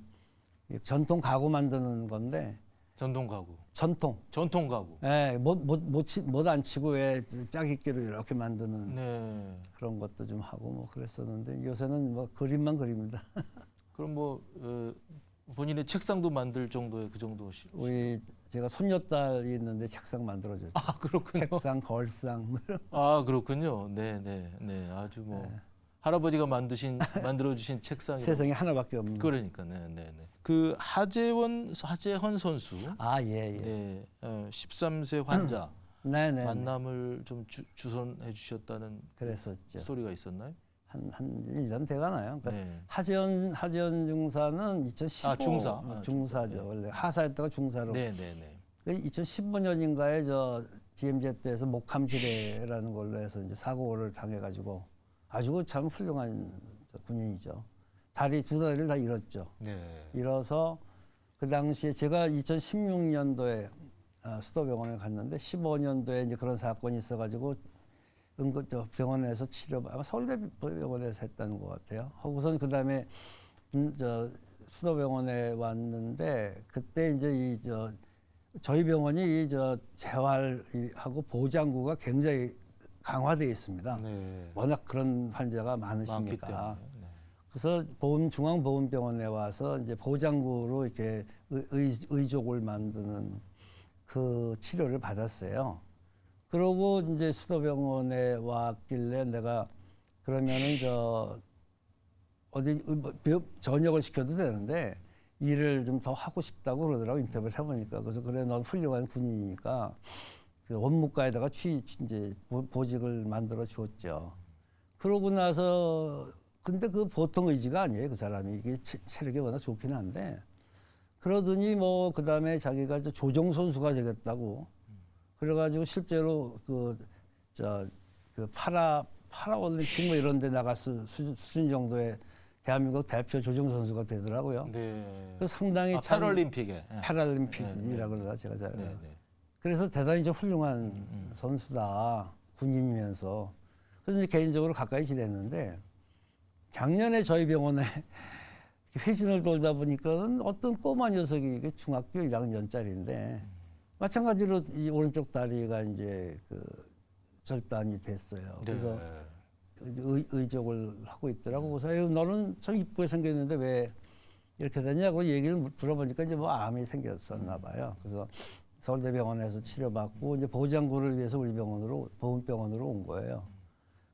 Speaker 2: 전통 가구 만드는 건데
Speaker 1: 전통 가구.
Speaker 2: 전통
Speaker 1: 가구.
Speaker 2: 못 안 치고 왜 짜깁기로 이렇게 만드는
Speaker 1: 네.
Speaker 2: 그런 것도 좀 하고 뭐 그랬었는데 요새는 뭐 그림만 그립니다.
Speaker 1: 그럼 뭐 본인의 책상도 만들 정도의 그 정도.
Speaker 2: 제가 손녀딸이 있는데 책상 만들어줬죠.
Speaker 1: 그렇군요.
Speaker 2: 책상, 걸상.
Speaker 1: 그렇군요. 네, 네, 네. 아주 뭐 할아버지가 만들어주신 책상이.
Speaker 2: 세상에 하나밖에 없는.
Speaker 1: 그러니까, 네, 네, 네. 그 하재헌 선수.
Speaker 2: 예.
Speaker 1: 네, 13세 환자
Speaker 2: 네네.
Speaker 1: 만남을 좀 주선해 주셨다는
Speaker 2: 그랬었죠.
Speaker 1: 스토리가 있었나요?
Speaker 2: 한 1년 돼가나요? 그러니까
Speaker 1: 네.
Speaker 2: 하재헌 중사는 2015. 중사죠.
Speaker 1: 네.
Speaker 2: 원래 하사였다가 중사로.
Speaker 1: 네, 네, 네.
Speaker 2: 2015년인가에 저 DMZ 때에서 목함지뢰라는 걸로 해서 이제 사고를 당해가지고 아주 참 훌륭한 군인이죠. 두 다리를 다 잃었죠.
Speaker 1: 네.
Speaker 2: 잃어서 그 당시에 제가 2016년도에 수도병원에 갔는데 15년도에 이제 그런 사건이 있어가지고 병원에서 아마 서울대병원에서 했다는 것 같아요. 하고선 그 다음에 수도병원에 왔는데 그때 이제 저희 병원이 재활하고 보장구가 굉장히 강화되어 있습니다.
Speaker 1: 네.
Speaker 2: 워낙 그런 환자가
Speaker 1: 많기
Speaker 2: 많으시니까.
Speaker 1: 때문에. 네.
Speaker 2: 그래서 중앙보훈병원에 와서 이제 보장구로 이렇게 의족을 만드는 그 치료를 받았어요. 그러고 이제 수도병원에 왔길래 내가 그러면은 어디 전역을 시켜도 되는데 일을 좀 더 하고 싶다고 그러더라고 인터뷰를 해보니까. 그래서 그래 넌 훌륭한 군인이니까 그 원무과에다가 이제 보직을 만들어 줬죠. 그러고 나서 근데 그 보통 의지가 아니에요. 그 사람이 이게 체력이 워낙 좋긴 한데 그러더니 뭐 그다음에 자기가 이제 조정 선수가 되겠다고 그래가지고 실제로 그 파라올림픽 뭐 이런 데 나갔을 수준 정도의 대한민국 대표 조정 선수가 되더라고요.
Speaker 1: 네.
Speaker 2: 그 상당히
Speaker 1: 패럴림픽에.
Speaker 2: 패럴림픽이라 그러나 제가 잘
Speaker 1: 네, 네.
Speaker 2: 그래서 대단히 좀 훌륭한 선수다. 군인이면서. 그래서 이제 개인적으로 가까이 지냈는데 작년에 저희 병원에 회진을 돌다 보니까 어떤 꼬마 녀석이 이게 중학교 1학년짜리인데 마찬가지로 이 오른쪽 다리가 이제 그 절단이 됐어요. 그래서 의족을 하고 있더라고. 그래서 에휴, 너는 참 이쁘게 생겼는데 왜 이렇게 되냐고 얘기를 들어보니까 이제 뭐 암이 생겼었나 봐요. 그래서 서울대병원에서 치료받고 이제 보장구를 위해서 우리 병원으로 보훈병원으로 온 거예요.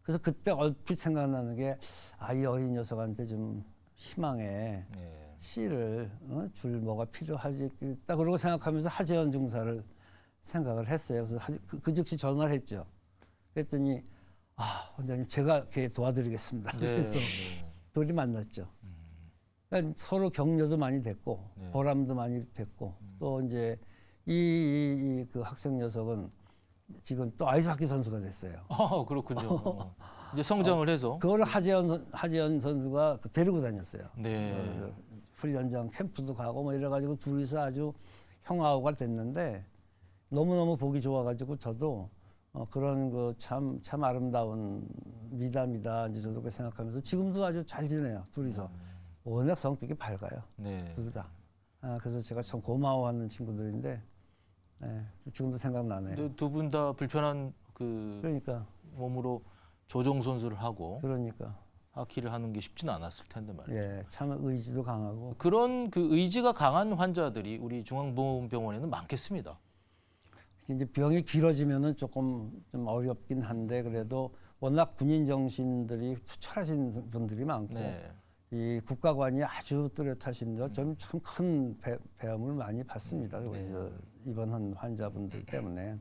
Speaker 2: 그래서 그때 얼핏 생각나는 게 이 어린 녀석한테 좀 희망의 씨를 줄 뭐가 필요하겠다 그러고 생각하면서 하재헌 중사를 생각을 했어요. 그래서 그 즉시 전화를 했죠. 그랬더니 원장님 제가 걔 도와드리겠습니다. 그래서 둘이 만났죠. 그러니까 서로 격려도 많이 됐고 보람도 많이 됐고 또 이제 그 학생 녀석은 지금 또 아이스하키 선수가 됐어요.
Speaker 1: 그렇군요. 이제 성장을 해서.
Speaker 2: 그걸 하재헌 선수가 데리고 다녔어요.
Speaker 1: 네.
Speaker 2: 훈련장 캠프도 가고 뭐 이래가지고 둘이서 아주 형아가 됐는데 너무너무 보기 좋아가지고 저도 그런 그 참 아름다운 미담이다 이제 저도 그렇게 생각하면서 지금도 아주 잘 지내요. 둘이서. 워낙 성격이 밝아요.
Speaker 1: 네.
Speaker 2: 둘 다. 그래서 제가 참 고마워하는 친구들인데 지금도 생각나네요.
Speaker 1: 두 분 다 불편한
Speaker 2: 그러니까
Speaker 1: 몸으로 조정 선수를 하고
Speaker 2: 그러니까
Speaker 1: 하키를 하는 게 쉽지는 않았을 텐데 말이죠.
Speaker 2: 예, 참 의지도 강하고
Speaker 1: 그런 그 의지가 강한 환자들이 우리 중앙보훈병원에는 많겠습니다.
Speaker 2: 이제 병이 길어지면은 조금 좀 어렵긴 한데 그래도 워낙 군인 정신들이 투철하신 분들이 많고 이 국가관이 아주 뚜렷하신데 저는 참 큰 배움을 많이 받습니다. 입원한 환자분들 때문에.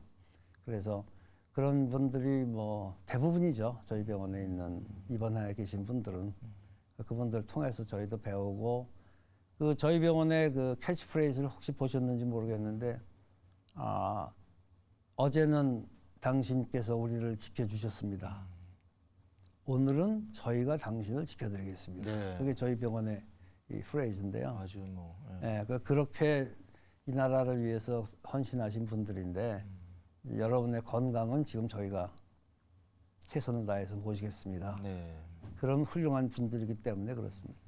Speaker 2: 그래서 그런 분들이 뭐 대부분이죠. 저희 병원에 있는 입원해 계신 분들은 그분들 통해서 저희도 배우고 그 저희 병원의 그 캐치프레이즈를 혹시 보셨는지 모르겠는데 어제는 당신께서 우리를 지켜주셨습니다. 오늘은 저희가 당신을 지켜드리겠습니다. 그게 저희 병원의 이 프레이즈인데요.
Speaker 1: 아주 뭐.
Speaker 2: 그렇게 이 나라를 위해서 헌신하신 분들인데 여러분의 건강은 지금 저희가 최선을 다해서 모시겠습니다. 그런 훌륭한 분들이기 때문에 그렇습니다.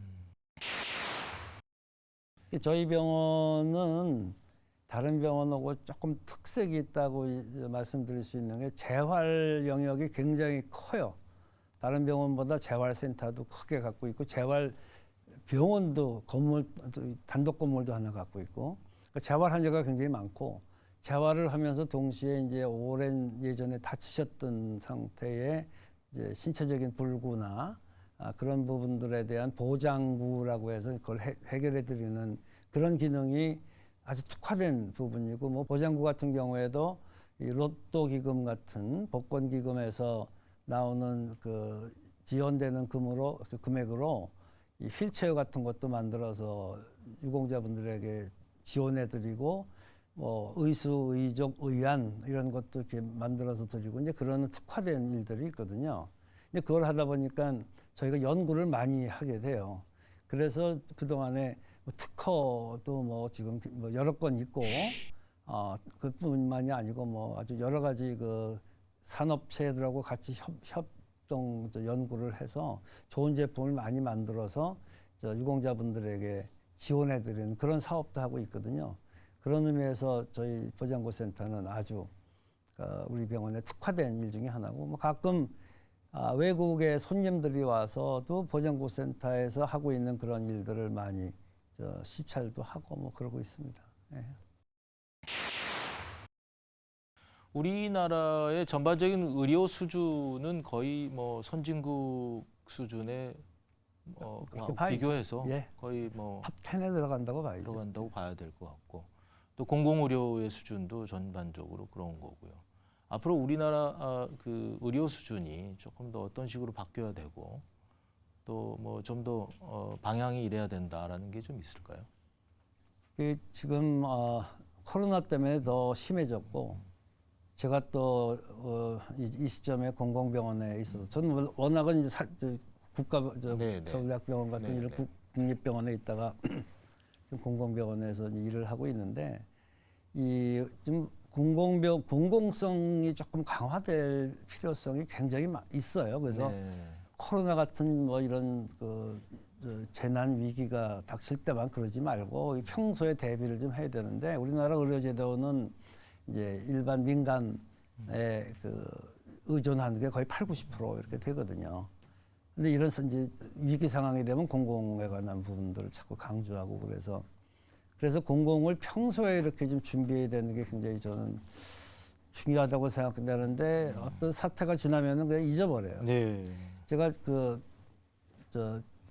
Speaker 2: 저희 병원은 다른 병원하고 조금 특색이 있다고 말씀드릴 수 있는 게 재활 영역이 굉장히 커요. 다른 병원보다 재활센터도 크게 갖고 있고 재활 병원도 단독 건물도 하나 갖고 있고 그러니까 재활 환자가 굉장히 많고 재활을 하면서 동시에 이제 오랜 예전에 다치셨던 상태의 이제 신체적인 불구나 그런 부분들에 대한 보장구라고 해서 그걸 해결해 드리는 그런 기능이 아주 특화된 부분이고 뭐 보장구 같은 경우에도 이 로또 기금 같은 복권 기금에서 나오는 그 지원되는 금액으로 이 휠체어 같은 것도 만들어서 유공자분들에게 지원해드리고 뭐 의수, 의족, 의안 이런 것도 이렇게 만들어서 드리고 이제 그런 특화된 일들이 있거든요. 이제 그걸 하다 보니까 저희가 연구를 많이 하게 돼요. 그래서 그 동안에 뭐 특허도 뭐 지금 뭐 여러 건 있고 그뿐만이 아니고 뭐 아주 여러 가지 그 산업체들하고 같이 협동 연구를 해서 좋은 제품을 많이 만들어서 유공자분들에게 지원해드리는 그런 사업도 하고 있거든요. 그런 의미에서 저희 보장구센터는 아주 우리 병원의 특화된 일 중에 하나고 뭐 가끔 외국의 손님들이 와서도 보장구센터에서 하고 있는 그런 일들을 많이 시찰도 하고 뭐 그러고 있습니다. 네.
Speaker 1: 우리나라의 전반적인 의료 수준은 거의 뭐 선진국 수준의 비교해서 거의 뭐
Speaker 2: 탑 10에 들어간다고
Speaker 1: 봐야 될 것 같고 또 공공의료의 수준도 전반적으로 그런 거고요. 앞으로 우리나라 그 의료 수준이 조금 더 어떤 식으로 바뀌어야 되고 또 뭐 좀 더 방향이 이래야 된다라는 게 좀 있을까요?
Speaker 2: 지금 코로나 때문에 더 심해졌고 제가 또 이 시점에 공공병원에 있어서 저는 워낙은 이제 서울대학병원 같은 이런 국립병원에 있다가 지금 공공병원에서 일을 하고 있는데 좀 공공성이 조금 강화될 필요성이 굉장히 있어요. 그래서 코로나 같은 뭐 이런 재난 위기가 닥칠 때만 그러지 말고 평소에 대비를 좀 해야 되는데 우리나라 의료제도는 이제 일반 민간에 의존하는 게 거의 80~90% 이렇게 되거든요. 근데 이런 이제 위기 상황이 되면 공공에 관한 부분들을 자꾸 강조하고 그래서 공공을 평소에 이렇게 좀 준비해야 되는 게 굉장히 저는 중요하다고 생각되는데 어떤 사태가 지나면은 그냥 잊어버려요.
Speaker 3: 네.
Speaker 2: 제가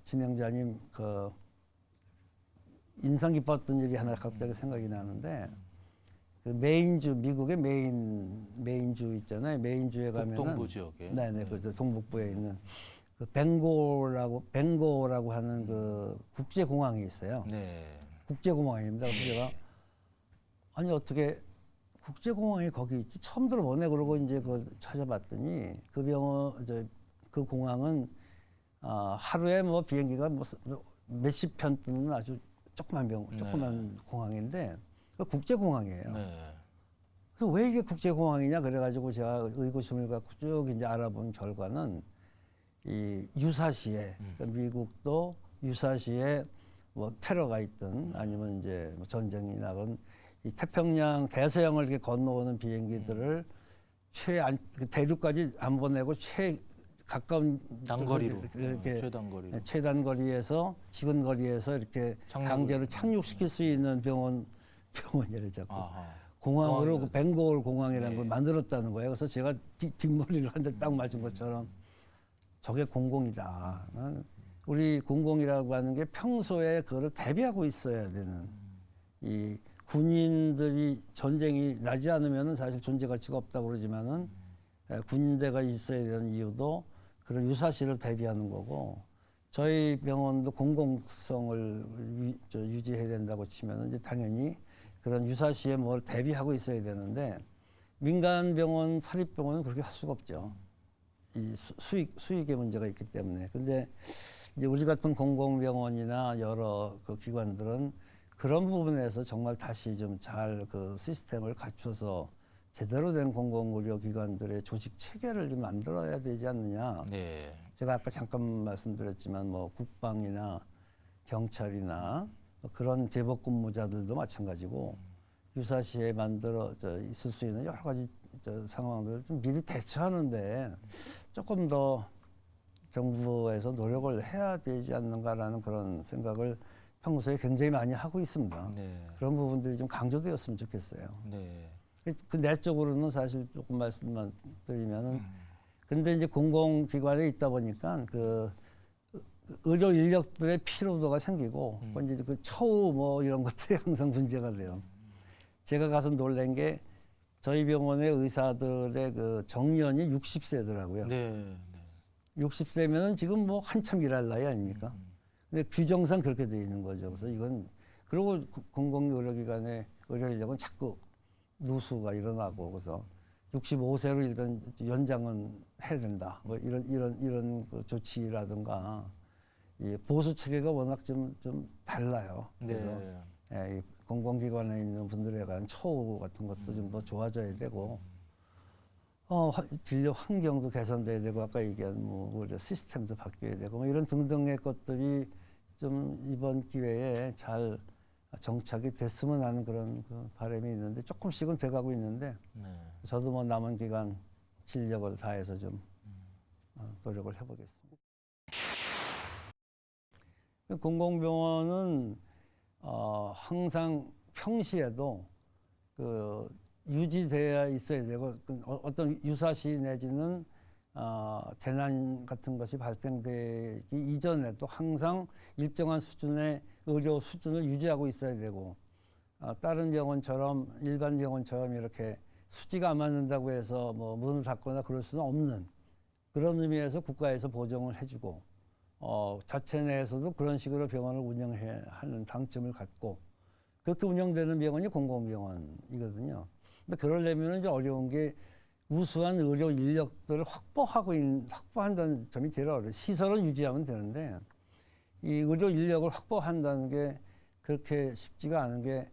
Speaker 2: 진행자님 인상 깊었던 일이 하나 갑자기 생각이 나는데 메인주 미국의 메인주 있잖아요. 메인주에 가면은
Speaker 1: 동부 지역에.
Speaker 2: 네네 그 동북부에 있는 벵고라고 하는 국제공항이 있어요.
Speaker 1: 네.
Speaker 2: 국제공항입니다. 그래서 제가 아니 어떻게 국제공항이 거기 있지 처음 들어보네 그러고 이제 그걸 찾아봤더니 그 공항은 하루에 뭐 비행기가 뭐 몇십 편 뜨는 아주 조그만 공항인데 국제공항이에요.
Speaker 1: 네.
Speaker 2: 그래서 왜 이게 국제공항이냐 그래가지고 제가 의구심을 갖고 쭉 이제 알아본 결과는 이 유사시에 그러니까 미국도 유사시에 뭐 테러가 있든 아니면 이제 뭐 전쟁이나 그런 이 태평양 대서양을 이렇게 건너오는 비행기들을 대륙까지 안 보내고 가까운
Speaker 1: 단거리로
Speaker 2: 이렇게
Speaker 1: 최단거리로
Speaker 2: 최단거리에서 지근거리에서 이렇게 강제로 착륙시킬 수 있는 병원이래 자꾸 공항으로 그 벵골 공항이라는 걸 만들었다는 거예요. 그래서 제가 뒷머리를 한 대 딱 맞은 것처럼 저게 공공이다. 우리 공공이라고 하는 게 평소에 그거를 대비하고 있어야 되는 이 군인들이 전쟁이 나지 않으면은 사실 존재 가치가 없다고 그러지만은 군대가 있어야 되는 이유도 그런 유사시를 대비하는 거고 저희 병원도 공공성을 유지해야 된다고 치면은 이제 당연히 그런 유사시에 뭘 대비하고 있어야 되는데 민간 병원, 사립병원은 그렇게 할 수가 없죠. 이 수익의 문제가 있기 때문에. 근데 이제 우리 같은 공공병원이나 여러 그 기관들은 그런 부분에서 정말 다시 좀 잘 그 시스템을 갖춰서 제대로 된 공공의료기관들의 조직 체계를 좀 만들어야 되지 않느냐.
Speaker 1: 네.
Speaker 2: 제가 아까 잠깐 말씀드렸지만 뭐 국방이나 경찰이나 그런 제복 근무자들도 마찬가지고 유사시에 있을 수 있는 여러 가지 상황들을 좀 미리 대처하는데 조금 더 정부에서 노력을 해야 되지 않는가라는 그런 생각을 평소에 굉장히 많이 하고 있습니다.
Speaker 1: 네.
Speaker 2: 그런 부분들이 좀 강조되었으면 좋겠어요.
Speaker 1: 네.
Speaker 2: 그 내적으로는 사실 조금 말씀만 드리면은 근데 이제 공공기관에 있다 보니까 그 의료 인력들의 피로도가 생기고 이제 그 처우 뭐 이런 것들이 항상 문제가 돼요. 제가 가서 놀란 게 저희 병원의 의사들의 그 정년이 60세더라고요.
Speaker 1: 네.
Speaker 2: 60세면은 지금 뭐 한참 일할 나이 아닙니까? 근데 규정상 그렇게 돼 있는 거죠. 그래서 이건 그리고 공공의료기관의 의료 인력은 자꾸 누수가 일어나고 그래서 65세로 일단 연장은 해야 된다. 뭐 이런 그 조치라든가 이 보수 체계가 워낙 좀 달라요. 그래서 이 공공기관에 있는 분들에 관한 처우 같은 것도 좀 더 좋아져야 되고 진료 환경도 개선돼야 되고 아까 얘기한 뭐 시스템도 바뀌어야 되고 뭐 이런 등등의 것들이 좀 이번 기회에 잘 정착이 됐으면 하는 그런 그 바람이 있는데 조금씩은 돼가고 있는데 저도 뭐 남은 기간 진력을 다해서 좀 노력을 해보겠습니다. 공공병원은 항상 평시에도 그 유지돼야 있어야 되고 어떤 유사시 내지는 재난 같은 것이 발생되기 이전에도 항상 일정한 수준의 의료 수준을 유지하고 있어야 되고 다른 병원처럼 일반 병원처럼 이렇게 수지가 안 맞는다고 해서 뭐 문을 닫거나 그럴 수는 없는 그런 의미에서 국가에서 보정을 해주고 자체 내에서도 그런 식으로 병원을 운영해 하는 방침을 갖고 그렇게 운영되는 병원이 공공병원이거든요. 근데 그러려면 이제 어려운 게 우수한 의료 인력들을 확보한다는 점이 제일 어려워요. 시설은 유지하면 되는데 이 의료 인력을 확보한다는 게 그렇게 쉽지가 않은 게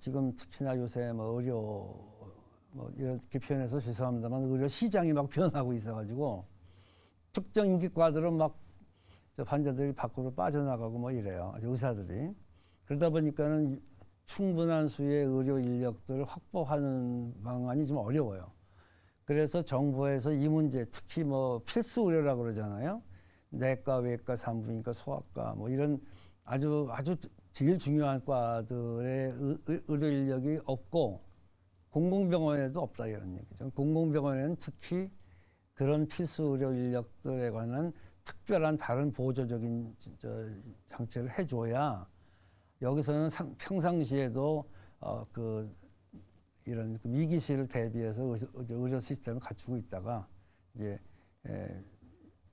Speaker 2: 지금 특히나 요새 뭐 의료 뭐 이렇게 표현해서 죄송합니다만 의료 시장이 막 변하고 있어가지고 특정 인기과들은 막 환자들이 밖으로 빠져나가고 뭐 이래요. 의사들이. 그러다 보니까는 충분한 수의 의료 인력들을 확보하는 방안이 좀 어려워요. 그래서 정부에서 이 문제, 특히 뭐 필수 의료라고 그러잖아요. 내과, 외과, 산부인과, 소아과 뭐 이런 아주 제일 중요한 과들의 의료 인력이 없고 공공병원에도 없다 이런 얘기죠. 공공병원에는 특히 그런 필수 의료 인력들에 관한 특별한 다른 보조적인 장치를 해줘야 여기서는 평상시에도 이런 위기시를 대비해서 의료 시스템을 갖추고 있다가 이제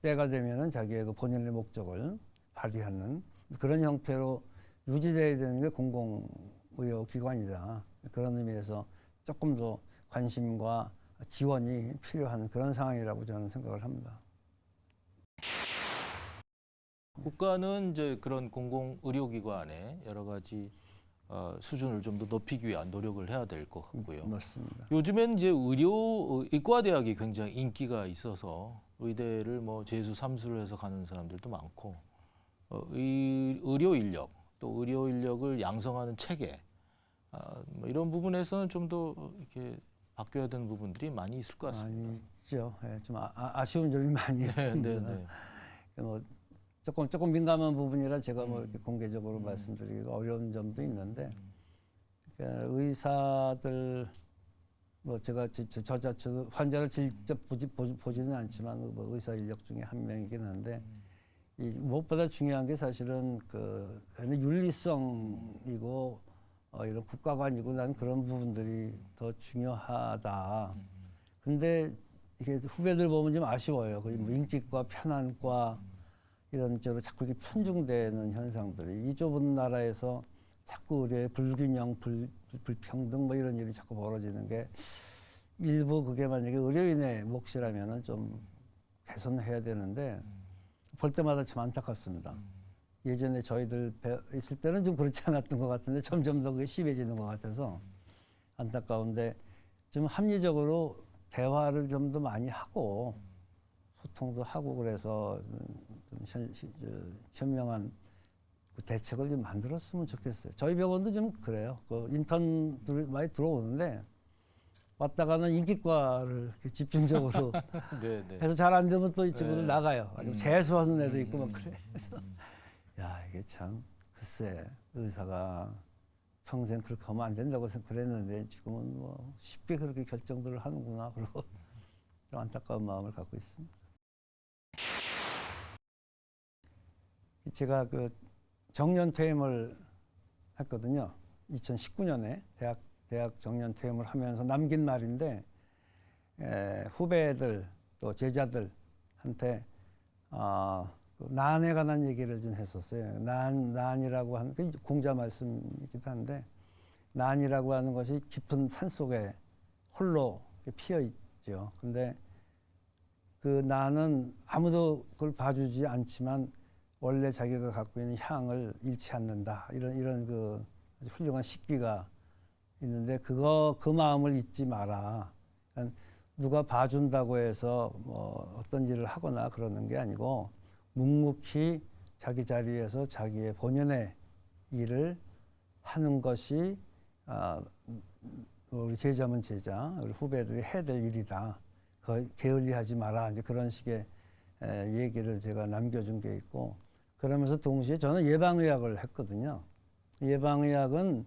Speaker 2: 때가 되면은 자기의 그 본연의 목적을 발휘하는 그런 형태로 유지돼야 되는 게 공공의료기관이다. 그런 의미에서 조금 더 관심과 지원이 필요한 그런 상황이라고 저는 생각을 합니다.
Speaker 1: 국가는 이제 그런 공공의료기관의 여러 가지 수준을 좀 더 높이기 위한 노력을 해야 될 것 같고요.
Speaker 2: 맞습니다.
Speaker 1: 요즘엔 이제 의과대학이 굉장히 인기가 있어서 의대를 뭐 재수, 삼수를 해서 가는 사람들도 많고 의료 인력 또 의료 인력을 양성하는 체계 뭐 이런 부분에서는 좀 더 이렇게 바뀌어야 되는 부분들이 많이 있을 것 같습니다.
Speaker 2: 많이 있죠. 예, 좀 아쉬운 점이 많이 있습니다.
Speaker 1: 네.
Speaker 2: 뭐 조금 민감한 부분이라 제가 뭐 이렇게 공개적으로 말씀드리기가 어려운 점도 있는데 그러니까 의사들 뭐 제가 저자처 환자를 직접 보지는 않지만 뭐 의사 인력 중에 한 명이긴 한데 이 무엇보다 중요한 게 사실은 그 윤리성이고 이런 국가관이고 난 그런 부분들이 더 중요하다. 근데 이게 후배들 보면 좀 아쉬워요. 거의 뭐 인기과, 편안과 이런 쪽으로 자꾸 이렇게 편중되는 현상들이 이 좁은 나라에서 자꾸 의료의 불균형, 불평등 뭐 이런 일이 자꾸 벌어지는 게 일부 그게 만약에 의료인의 몫이라면은 좀 개선해야 되는데 볼 때마다 참 안타깝습니다. 예전에 저희들 있을 때는 좀 그렇지 않았던 것 같은데 점점 더 그게 심해지는 것 같아서 안타까운데 좀 합리적으로 대화를 좀 더 많이 하고 소통도 하고 그래서 좀 현명한 대책을 좀 만들었으면 좋겠어요. 저희 병원도 좀 그래요. 그 인턴들이 많이 들어오는데 왔다가는 인기과를 집중적으로
Speaker 1: 네.
Speaker 2: 해서 잘 안 되면 또 이 친구들 나가요. 아니면 재수하는 애도 있고 막 그래. 그래서 야 이게 참 글쎄 의사가 평생 그렇게 하면 안 된다고 그랬는데 지금은 뭐 쉽게 그렇게 결정들을 하는구나 그러고 좀 안타까운 마음을 갖고 있습니다. 제가 그 정년퇴임을 했거든요. 2019년에 대학 정년퇴임을 하면서 남긴 말인데 후배들 또 제자들한테 난에 관한 얘기를 좀 했었어요. 난이라고 하는 그 공자 말씀이기도 한데 난이라고 하는 것이 깊은 산 속에 홀로 피어 있죠. 근데 그 난은 아무도 그걸 봐주지 않지만 원래 자기가 갖고 있는 향을 잃지 않는다. 이런 그 아주 훌륭한 식기가 있는데 그 마음을 잊지 마라. 그러니까 누가 봐준다고 해서 뭐 어떤 일을 하거나 그러는 게 아니고 묵묵히 자기 자리에서 자기의 본연의 일을 하는 것이 우리 제자면 제자, 우리 후배들이 해야 될 일이다. 게을리하지 마라. 이제 그런 식의 얘기를 제가 남겨준 게 있고 그러면서 동시에 저는 예방의학을 했거든요. 예방의학은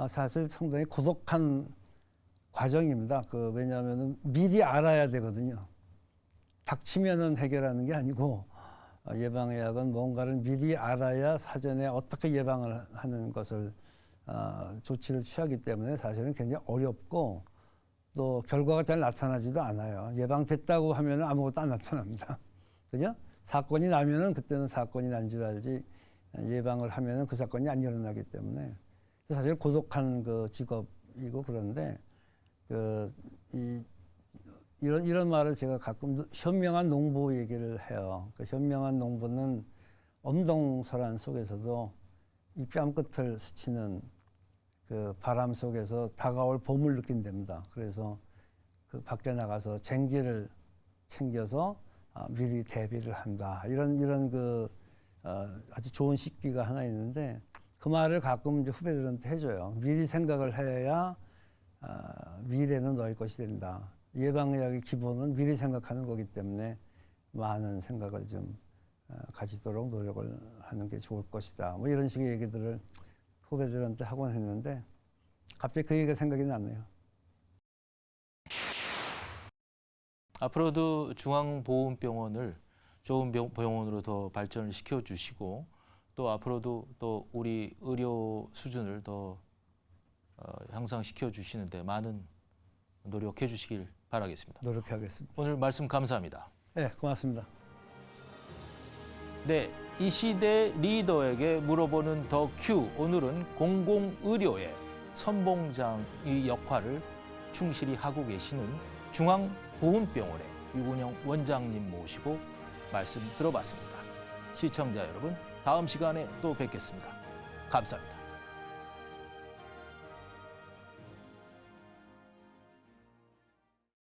Speaker 2: 사실 상당히 고독한 과정입니다. 왜냐하면 미리 알아야 되거든요. 닥치면은 해결하는 게 아니고 예방의학은 뭔가를 미리 알아야 사전에 어떻게 예방을 하는 것을 조치를 취하기 때문에 사실은 굉장히 어렵고 또 결과가 잘 나타나지도 않아요. 예방됐다고 하면 아무것도 안 나타납니다. 그죠? 사건이 나면은 그때는 사건이 난 줄 알지 예방을 하면은 그 사건이 안 일어나기 때문에 사실 고독한 그 직업이고 그런데 이런 말을 제가 가끔 현명한 농부 얘기를 해요. 그 현명한 농부는 엄동설한 속에서도 이 뺨끝을 스치는 그 바람 속에서 다가올 봄을 느낀답니다. 그래서 그 밖에 나가서 쟁기를 챙겨서 미리 대비를 한다. 이런 아주 좋은 식비가 하나 있는데 그 말을 가끔 이제 후배들한테 해줘요. 미리 생각을 해야 미래는 너희 것이 된다. 예방의학의 기본은 미리 생각하는 거기 때문에 많은 생각을 좀 가지도록 노력을 하는 게 좋을 것이다. 뭐 이런 식의 얘기들을 후배들한테 하곤 했는데 갑자기 그 얘기가 생각이 나네요.
Speaker 1: 앞으로도 중앙보훈병원을 좋은 병원으로 더 발전을 시켜주시고 또 앞으로도 또 우리 의료 수준을 더 향상시켜 주시는데 많은 노력해 주시길 바라겠습니다.
Speaker 2: 노력하겠습니다.
Speaker 1: 오늘 말씀 감사합니다.
Speaker 2: 네, 고맙습니다.
Speaker 1: 네, 이 시대 리더에게 물어보는 더 큐. 오늘은 공공의료의 선봉장의 역할을 충실히 하고 계시는 중앙보훈병원의 유근영 원장님 모시고 말씀 들어봤습니다. 시청자 여러분, 다음 시간에 또 뵙겠습니다. 감사합니다.